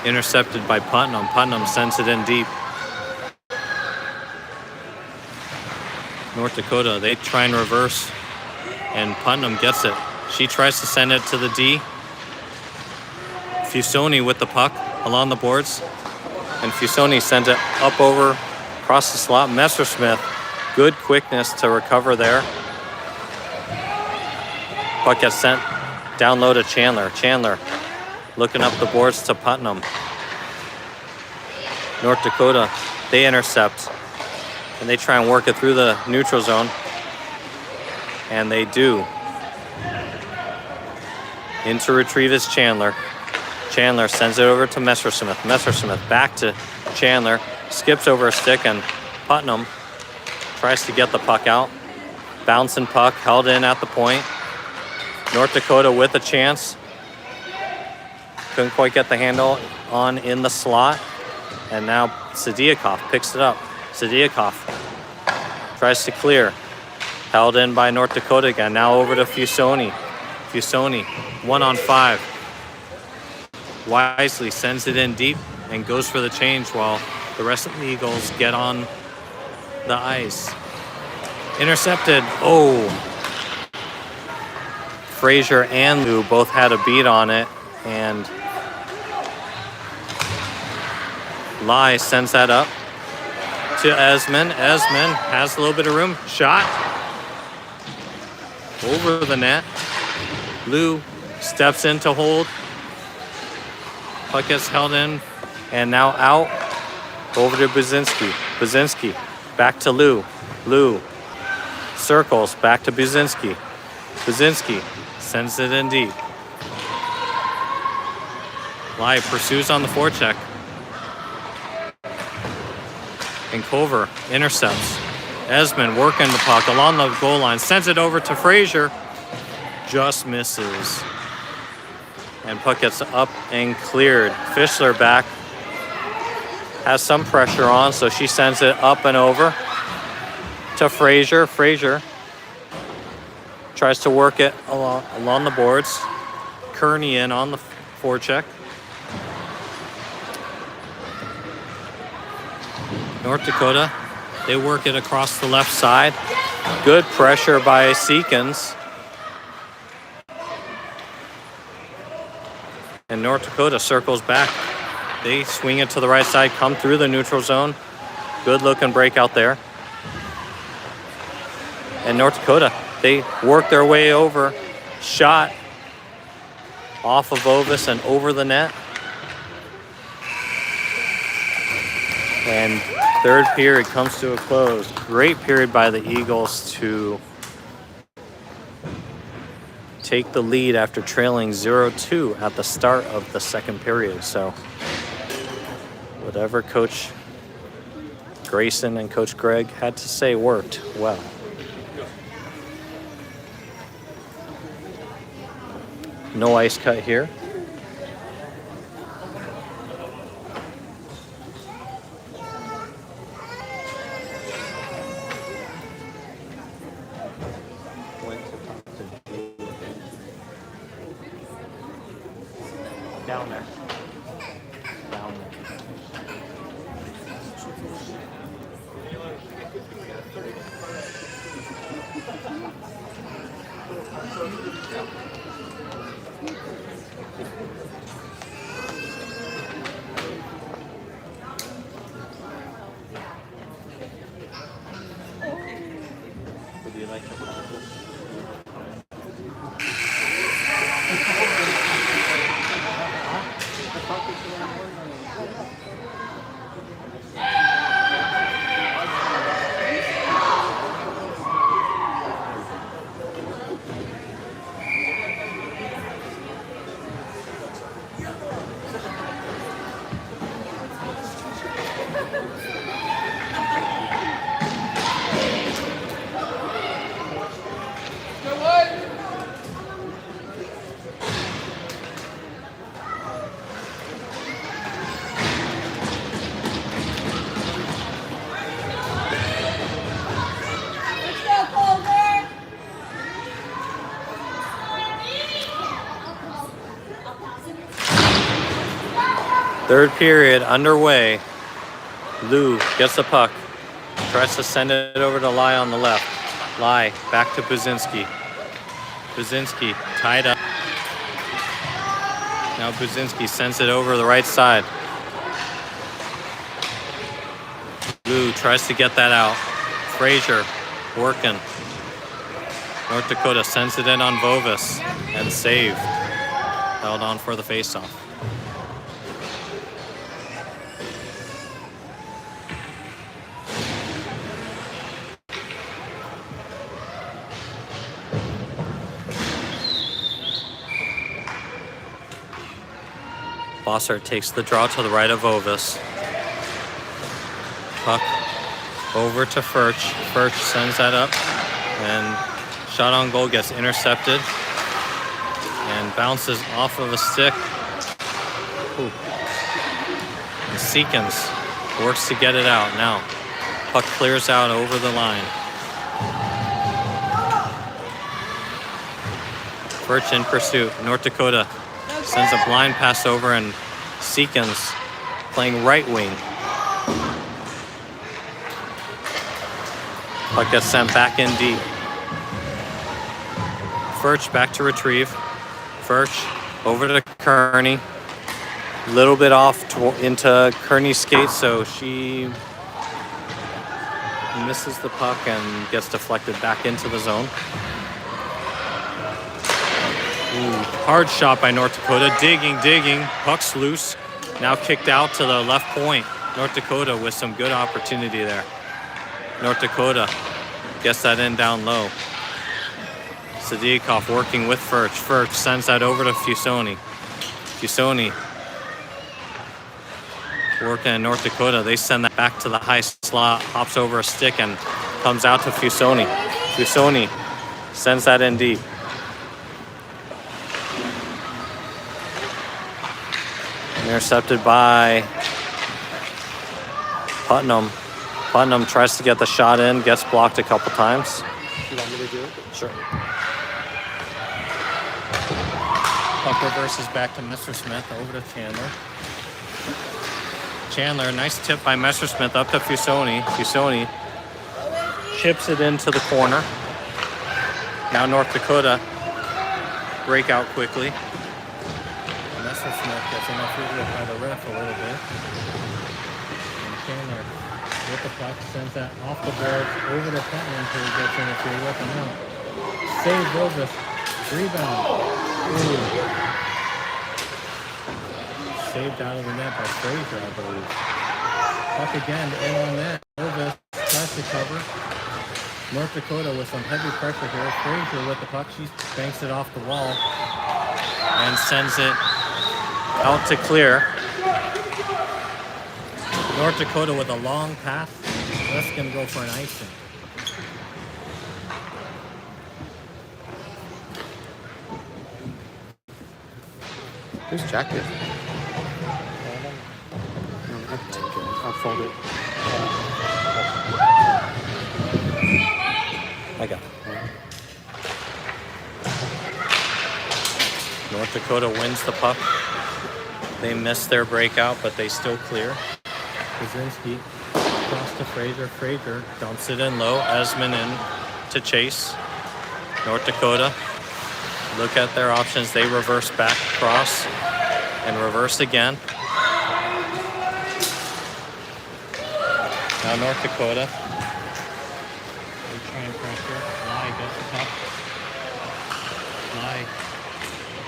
Intercepted by Putnam. Putnam sends it in deep. North Dakota, they try and reverse, and Putnam gets it. She tries to send it to the D. Fusoni with the puck along the boards, and Fusoni sends it up over across the slot. Messersmith, good quickness to recover there. Puck gets sent down low to Chandler. Chandler looking up the boards to Putnam. North Dakota, they intercept, and they try and work it through the neutral zone. And they do. In to retrieve is Chandler. Chandler sends it over to Messersmith. Messersmith back to Chandler. Skips over a stick, and Putnam tries to get the puck out. Bouncing puck, held in at the point. North Dakota with a chance. Couldn't quite get the handle on in the slot. And now Sadiakov picks it up. Sadiakov tries to clear. Held in by North Dakota again. Now over to Fusoni. Fusoni, 1-on-5. Wisely sends it in deep and goes for the change while the rest of the Eagles get on the ice. Intercepted. Oh. Frazier and Lou both had a beat on it, and Lai sends that up to Esmond. Esmond has a little bit of room. Shot. Over the net. Lou steps in to hold. Puck gets held in. And now out. Over to Buzinski. Buzinski. Back to Lou. Lou. Circles. Back to Buzinski. Buzinski sends it in deep. Lai pursues on the forecheck. And Culver intercepts. Esmond working the puck along the goal line. Sends it over to Frazier. Just misses. And puck gets up and cleared. Fischler back. Has some pressure on, so she sends it up and over to Frazier. Frazier tries to work it along the boards. Kearney in on the forecheck. North Dakota, they work it across the left side. Good pressure by Seekins. And North Dakota circles back. They swing it to the right side, come through the neutral zone. Good looking breakout there. And North Dakota, they work their way over. Shot off of Ovis and over the net. And third period comes to a close. Great period by the Eagles to take the lead after trailing 0-2 at the start of the second period. So whatever Coach Grayson and Coach Greg had to say worked well. No ice cut here. Down there. Down there. Would you like to practice? Third period underway. Lou gets the puck. Tries to send it over to Lai on the left. Lai back to Buzinski. Buzinski tied up. Now Buzinski sends it over the right side. Lou tries to get that out. Frazier working. North Dakota sends it in on Vovis and saved. Held on for the faceoff. Bossert takes the draw to the right of Ovis. Puck over to Furch. Furch sends that up. And shot on goal gets intercepted. And bounces off of a stick. Ooh. And Seekins works to get it out. Now, puck clears out over the line. Furch in pursuit. North Dakota sends a blind pass over, and Seekins playing right wing. Puck gets sent back in deep. Furch back to retrieve. Furch over to Kearney. little bit off into Kearney's skate, so she misses the puck and gets deflected back into the zone. Ooh, hard shot by North Dakota. Digging. Puck's loose. Now kicked out to the left point. North Dakota with some good opportunity there. North Dakota gets that in down low. Sadikov working with Furch. Furch sends that over to Fusoni. Fusoni working in North Dakota. They send that back to the high slot, hops over a stick and comes out to Fusoni. Fusoni sends that in deep. Intercepted by Putnam. Putnam tries to get the shot in, gets blocked a couple times. You want me to do it? Sure. Puck reverses back to Messersmith, over to Chandler. Chandler, nice tip by Messersmith up to Fusoni. Fusoni chips it into the corner. Now North Dakota break out quickly. Messersmith gets interfered with by the ref a little bit. And Chandler with the puck sends that off the boards over to Putnam until he gets interfered with and out. Save Rovis. Rebound. Ooh. Saved out of the net by Frazier, I believe. Puck again in on net. Rovis tries to cover. North Dakota with some heavy pressure here. Frazier with the puck. She banks it off the wall and sends it out to clear. North Dakota with a long pass. That's going to go for an icing. Whose jacket? I can take it. I'll fold it. I got it. North Dakota wins the puck. They miss their breakout, but they still clear. Kaczynski across to Frazier. Frazier dumps it in low. Esmond in to chase. North Dakota look at their options. They reverse back across and reverse again. Now North Dakota. They try and pressure. Lai gets the puck. Lai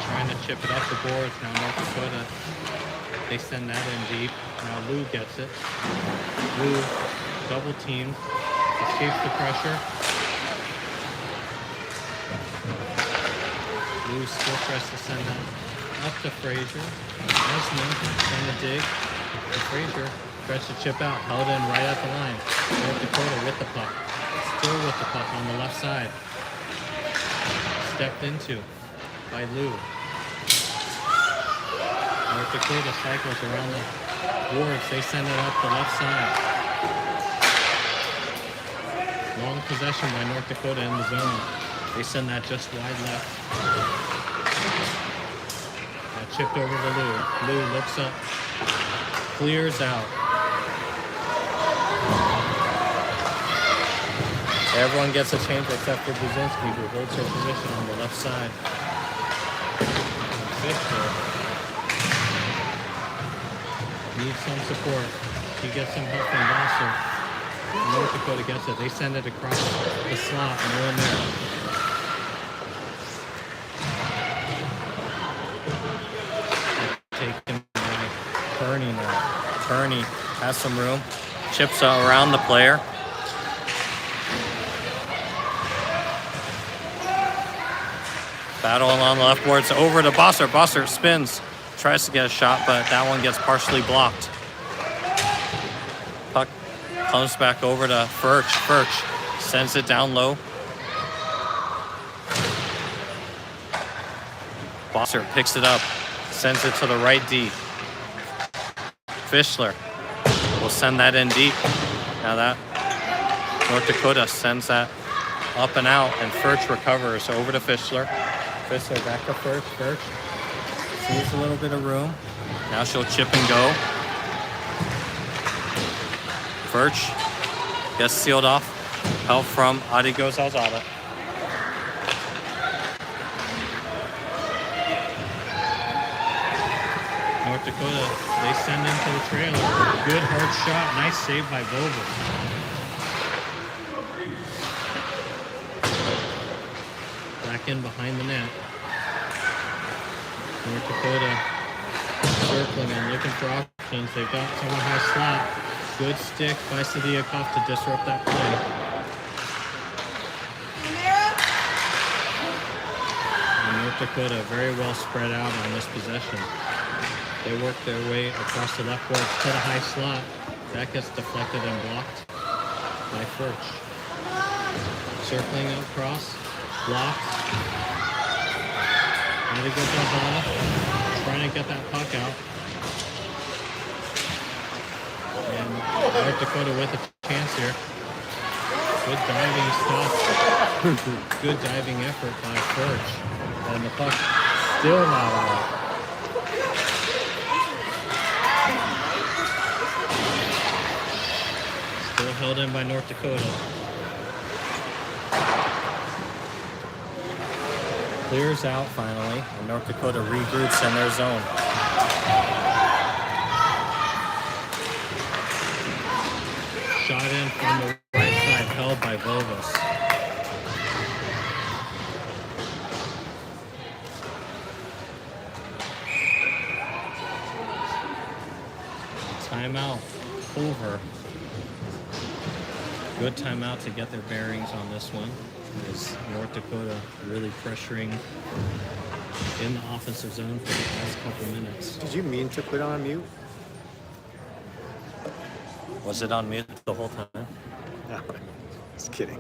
trying to chip it up the boards. Now North Dakota. They send that in deep. Now Lou gets it. Lou double teamed. Escapes the pressure. Lou still tries to send that up to Frazier. Esmond trying to dig. And Frazier tries to chip out. Held in right at the line. North Dakota with the puck. Still with the puck on the left side. Stepped into by Lou. North Dakota cycles around the boards. They send it up the left side. Long possession by North Dakota in the zone. They send that just wide left. That chipped over to Lou. Lou looks up. Clears out. Everyone gets a change except for Brzezinski, who holds her position on the left side. Victor needs some support. He gets some help from Bosser. North Dakota gets it. They send it across the slot. No one there. Taken by Kearney now. Kearney has some room. Chips around the player. Battle along the left boards over to Bosser. Bosser spins. Tries to get a shot, but that one gets partially blocked. Puck comes back over to Furch. Furch sends it down low. Bosser picks it up, sends it to the right D. Fischler will send that in deep. Now that North Dakota sends that up and out, and Furch recovers over to Fischler. Fischler back to Furch. Furch sees a little bit of room. Now she'll chip and go. Furch gets sealed off. Help from Adigos Alzada. North Dakota, they send into the trailer. Good hard shot. Nice save by Vogel. Back in behind the net. North Dakota circling and looking for options. They've got someone high slot. Good stick by Sadiakov to disrupt that play. And North Dakota very well spread out on this possession. They work their way across the left board to the high slot. That gets deflected and blocked by Furch. Circling across, blocked. Trying to get that ball, trying to get that puck out. And North Dakota with a chance here. Good diving stuff. Good diving effort by Furch. And the puck still not out. Still held in by North Dakota. Clears out finally, and North Dakota regroups in their zone. Shot in from the right side, held by Vovas. Timeout over. Good timeout to get their bearings on this one. Is North Dakota really pressuring in the offensive zone for the past couple minutes. Did you mean to put on mute? Was it on mute the whole time? No, just kidding.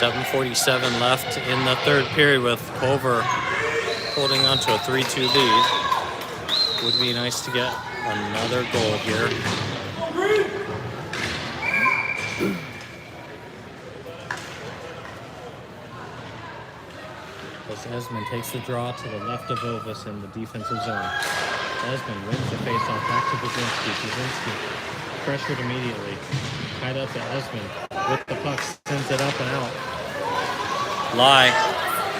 .747 left in the third period with Culver holding on to a 3-2 lead. Would be nice to get another goal here. As Esmond takes the draw to the left of Ovis in the defensive zone. Esmond wins the faceoff back to Buzinski. Buzinski pressured immediately. Tied up to Esmond with the puck, sends it up and out. Lai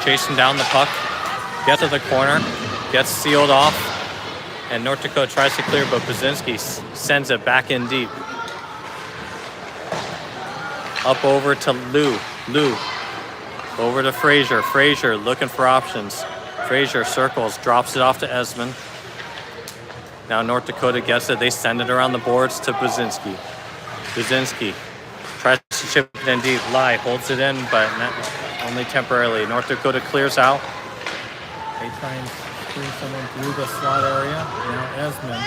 chasing down the puck, gets to the corner, gets sealed off, and North Dakota tries to clear, but Buzinski sends it back in deep. Up over to Lou. Over to Frazier. Frazier looking for options. Frazier circles, drops it off to Esmond. Now North Dakota gets it. They send it around the boards to Buzinski. Buzinski tries to chip it in deep. Lai holds it in, but only temporarily. North Dakota clears out. They try and screen someone through the slot area. Now Esmond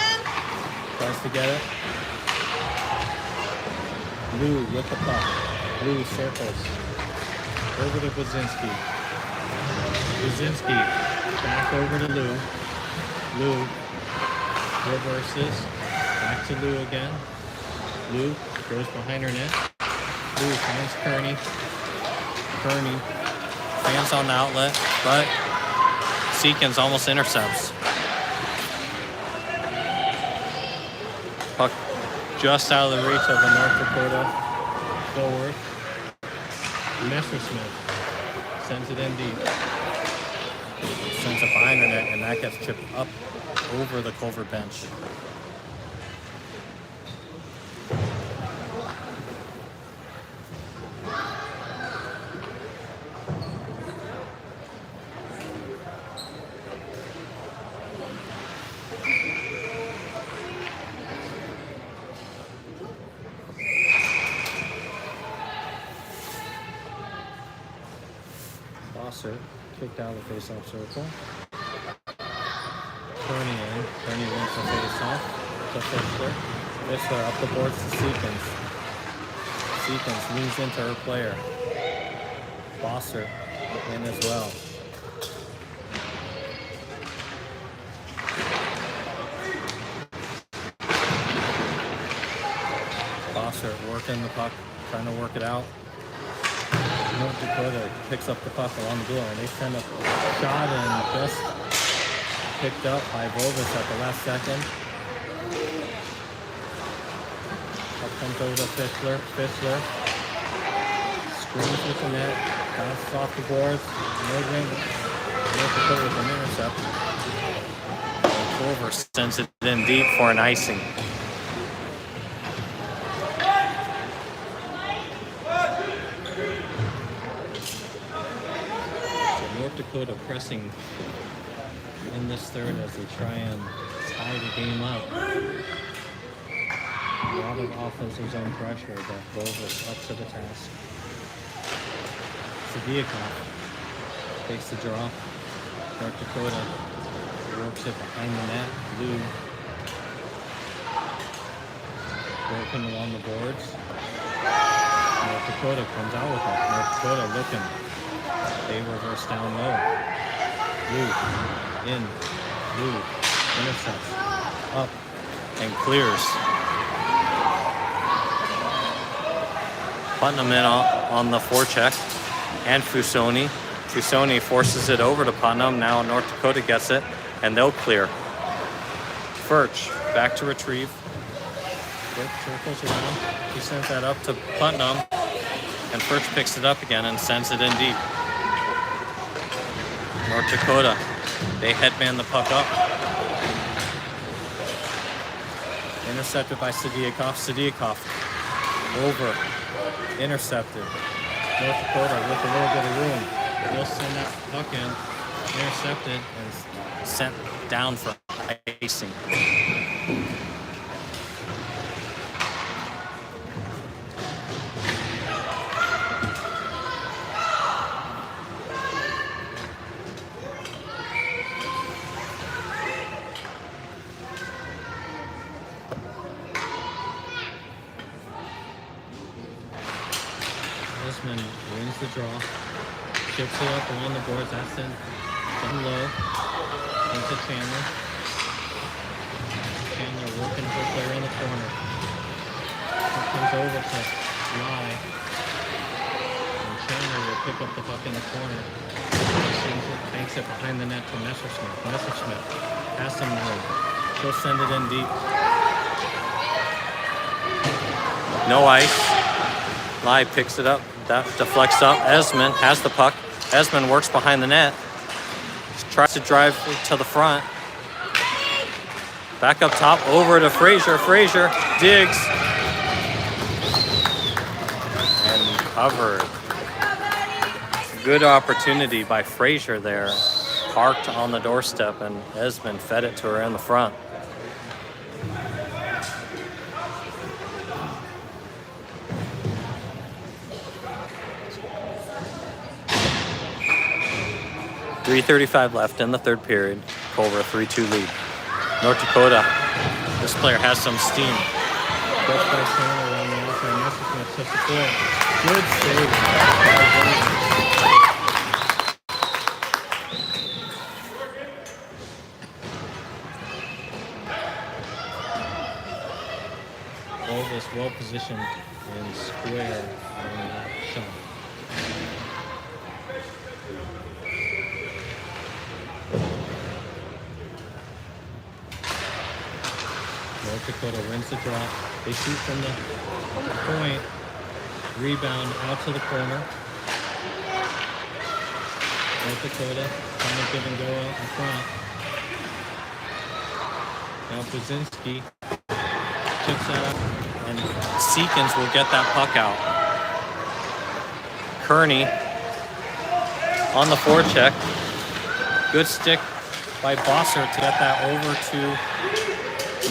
tries to get it. Lou with the puck. Lou circles. Over to Buzinski. Buzinski back over to Lou. Lou reverses. Back to Lou again. Lou goes behind her net. Lou finds Kearney. Kearney fans on the outlet, but Seekins almost intercepts. Puck just out of the reach of the North Dakota forward. Messersmith sends it in deep. Sends it behind her net, and that gets chipped up over the Culver bench. Bossert kicked out of the face-off circle. Kearney in. Kearney wins the face-off to Fischler. Fischler up the boards to Seekins. Seekins leans into her player. Bossert in as well. Bossert working the puck, trying to work it out. North Dakota picks up the puck along the blue line. They send a shot and just picked up by Volvis at the last second. Puck comes over to Fischler. Fischler screens with the net, bounces off the boards. North Dakota with an intercept. And Culver sends it in deep for an icing. North Dakota pressing in this third as they try and tie the game up. A lot of offensive zone pressure, but Volvis up to the task. Sadiakov takes the draw. North Dakota works it behind the net. Lou working along the boards. North Dakota comes out with it. North Dakota looking. They reverse down low. Lou in. Lou intercepts. Up and clears. Putnam in on the forecheck. And Fusoni. Fusoni forces it over to Putnam. Now North Dakota gets it. And they'll clear. Furch back to retrieve. Quick circles around. He sends that up to Putnam. And Furch picks it up again and sends it in deep. North Dakota, they headman the puck up. Intercepted by Sadiakov. Sadiakov over. Intercepted. North Dakota with a little bit of room. They'll send that puck in. Intercepted and sent down for icing. Wins the draw, chips it up along the boards. That's in down low into Chandler. Chandler working her player in the corner. It comes over to Lai, and Chandler will pick up the puck in the corner. Banks it behind the net to Messerschmidt. Messerschmidt has some room. She'll send it in deep. No ice. Lai picks it up. That deflects up. Esmond has the puck. Esmond works behind the net. Tries to drive to the front. Back up top, over to Frazier. Frazier digs. And covered. Good opportunity by Frazier there. Parked on the doorstep, and Esmond fed it to her in the front. .335 left in the third period. Culver a 3-2 lead. North Dakota, this player has some steam. Just by Chandler around the outside. Messerschmidt to support. Good save. Volvis well positioned and square on that shot. North Dakota wins the draw. They shoot from the point. Rebound out to the corner. North Dakota trying to give and go out in front. Now Brzezinski chips that up, and Seekins will get that puck out. Kearney on the forecheck. Good stick by Bossert to get that over to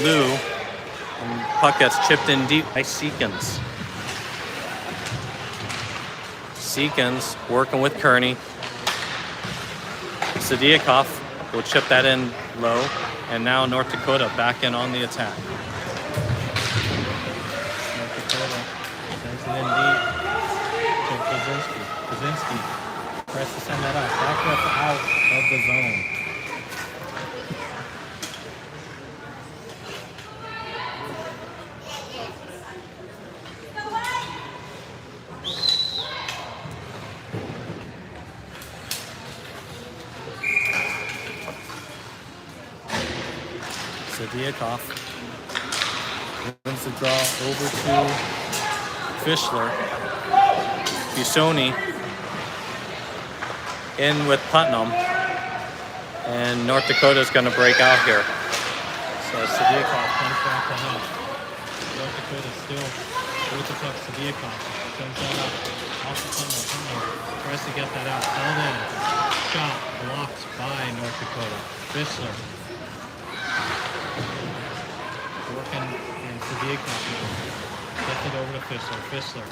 Lou, and puck gets chipped in deep by Seekins. Seekins working with Kearney. Sadiakov will chip that in low, and now North Dakota back in on the attack. North Dakota sends it in deep to Kaczynski. Kaczynski tries to send that up. Back up out of the zone. Sadiakov wins the draw over to Fischler. Busoni in with Putnam. And North Dakota is going to break out here. So Sadiakov comes back to him. North Dakota still with the puck. Sadiakov sends that up. Off the Putnam. Putnam tries to get that out. Held in. Shot blocked by North Dakota. Fischler. Working and Sadiakov gets it over to Fischler. Fischler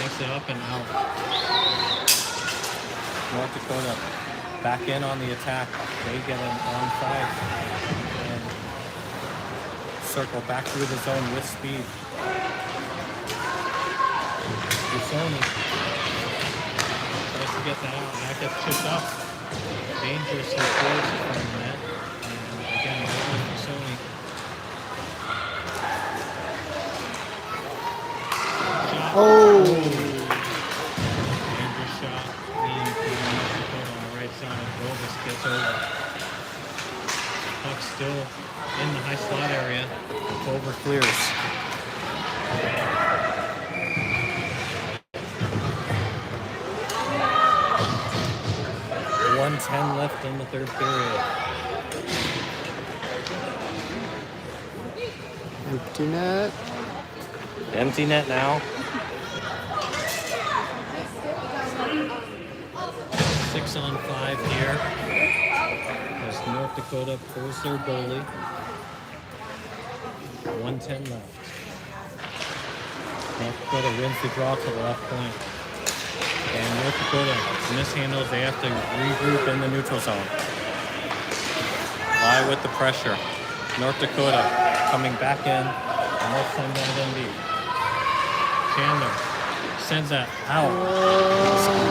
takes it up and out. North Dakota back in on the attack. They get an onside and circle back through the zone with speed. Busoni tries to get that out. That gets chipped up dangerously towards the front of the net. And again, Busoni. Oh! Dangerous shot being from North Dakota on the right side. Rovis gets over. Puck still in the high slot area. Over clears. .110 left in the third period. Empty net. Empty net now. 6-on-5 here as North Dakota pulls their goalie. 1:10 left. North Dakota wins the draw to the left point. And North Dakota mishandles. They have to regroup in the neutral zone. Lie with the pressure. North Dakota coming back in, and they'll send that in deep. Chandler sends that out.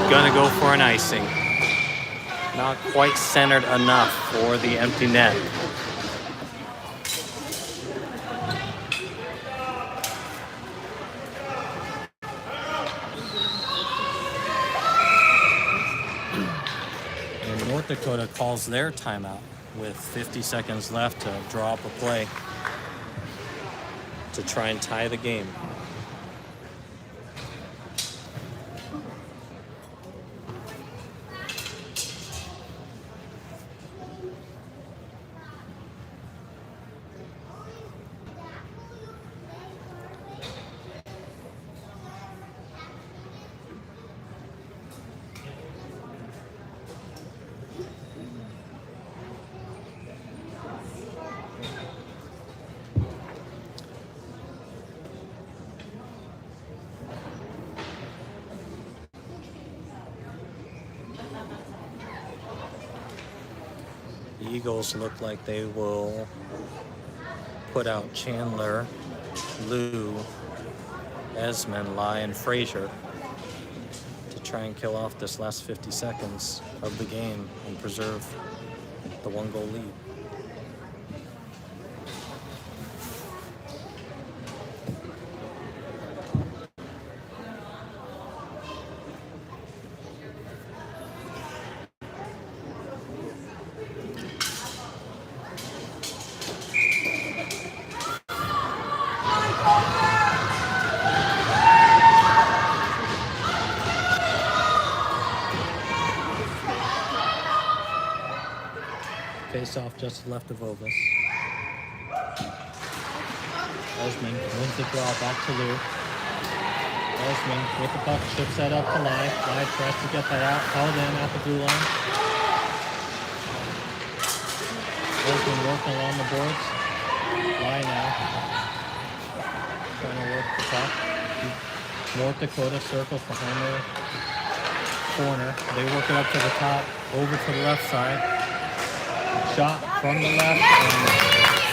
He's gonna go for an icing. Not quite centered enough for the empty net. And North Dakota calls their timeout with 50 seconds left to draw up a play to try and tie the game. The Eagles look like they will put out Chandler, Lou, Esmond, Lai, and Frazier to try and kill off this last 50 seconds of the game and preserve the 1-goal lead. Face-off just left of Ovis. Esmond wins the draw back to Lou. Esmond with the puck, chips that up to Lai. Lai tries to get that out, held in at the blue line. Esmond working along the boards. Lai now trying to work the puck. North Dakota circles behind her corner. They work it up to the top, over to the left side. Shot from the left and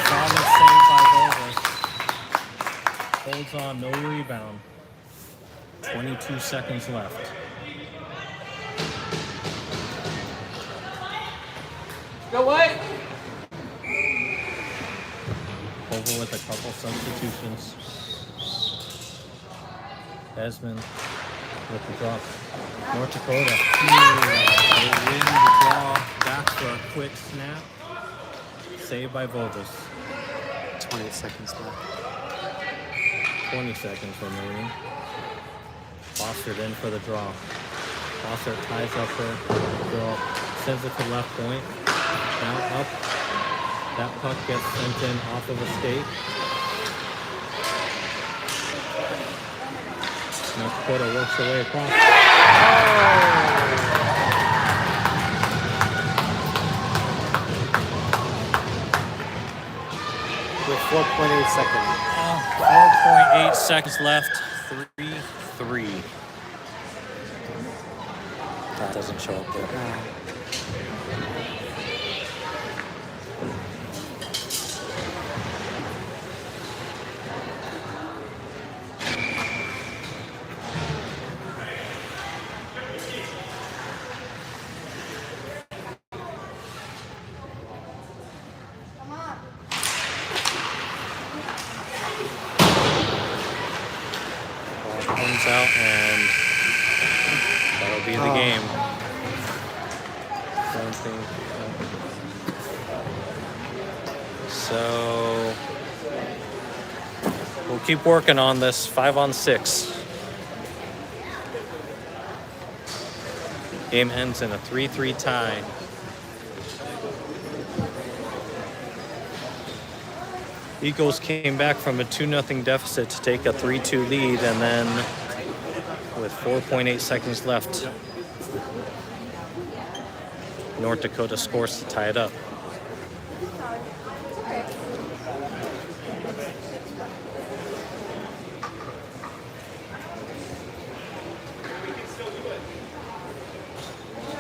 solid save by Volvis. Holds on, no rebound. 22 seconds left. Go away. Over with a couple substitutions. Esmond with the drop. North Dakota. They win the draw back for a quick snap. Saved by Volvis. 20 seconds left. 20 seconds remaining. Fostered in for the draw. Foster ties up her girl. Sends it to left point. Now up. That puck gets sent in off of a skate. North Dakota works her way across. With 4.8 seconds. 4.8 seconds left. 3-3. That doesn't show up there. Comes out and that'll be the game. Same thing. So we'll keep working on this 5-on-6. Game ends in a 3-3 tie. Eagles came back from a 2-0 deficit to take a 3-2 lead, and then with 4.8 seconds left, North Dakota scores to tie it up.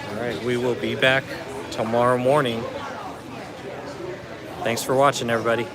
All right, we will be back tomorrow morning. Thanks for watching, everybody.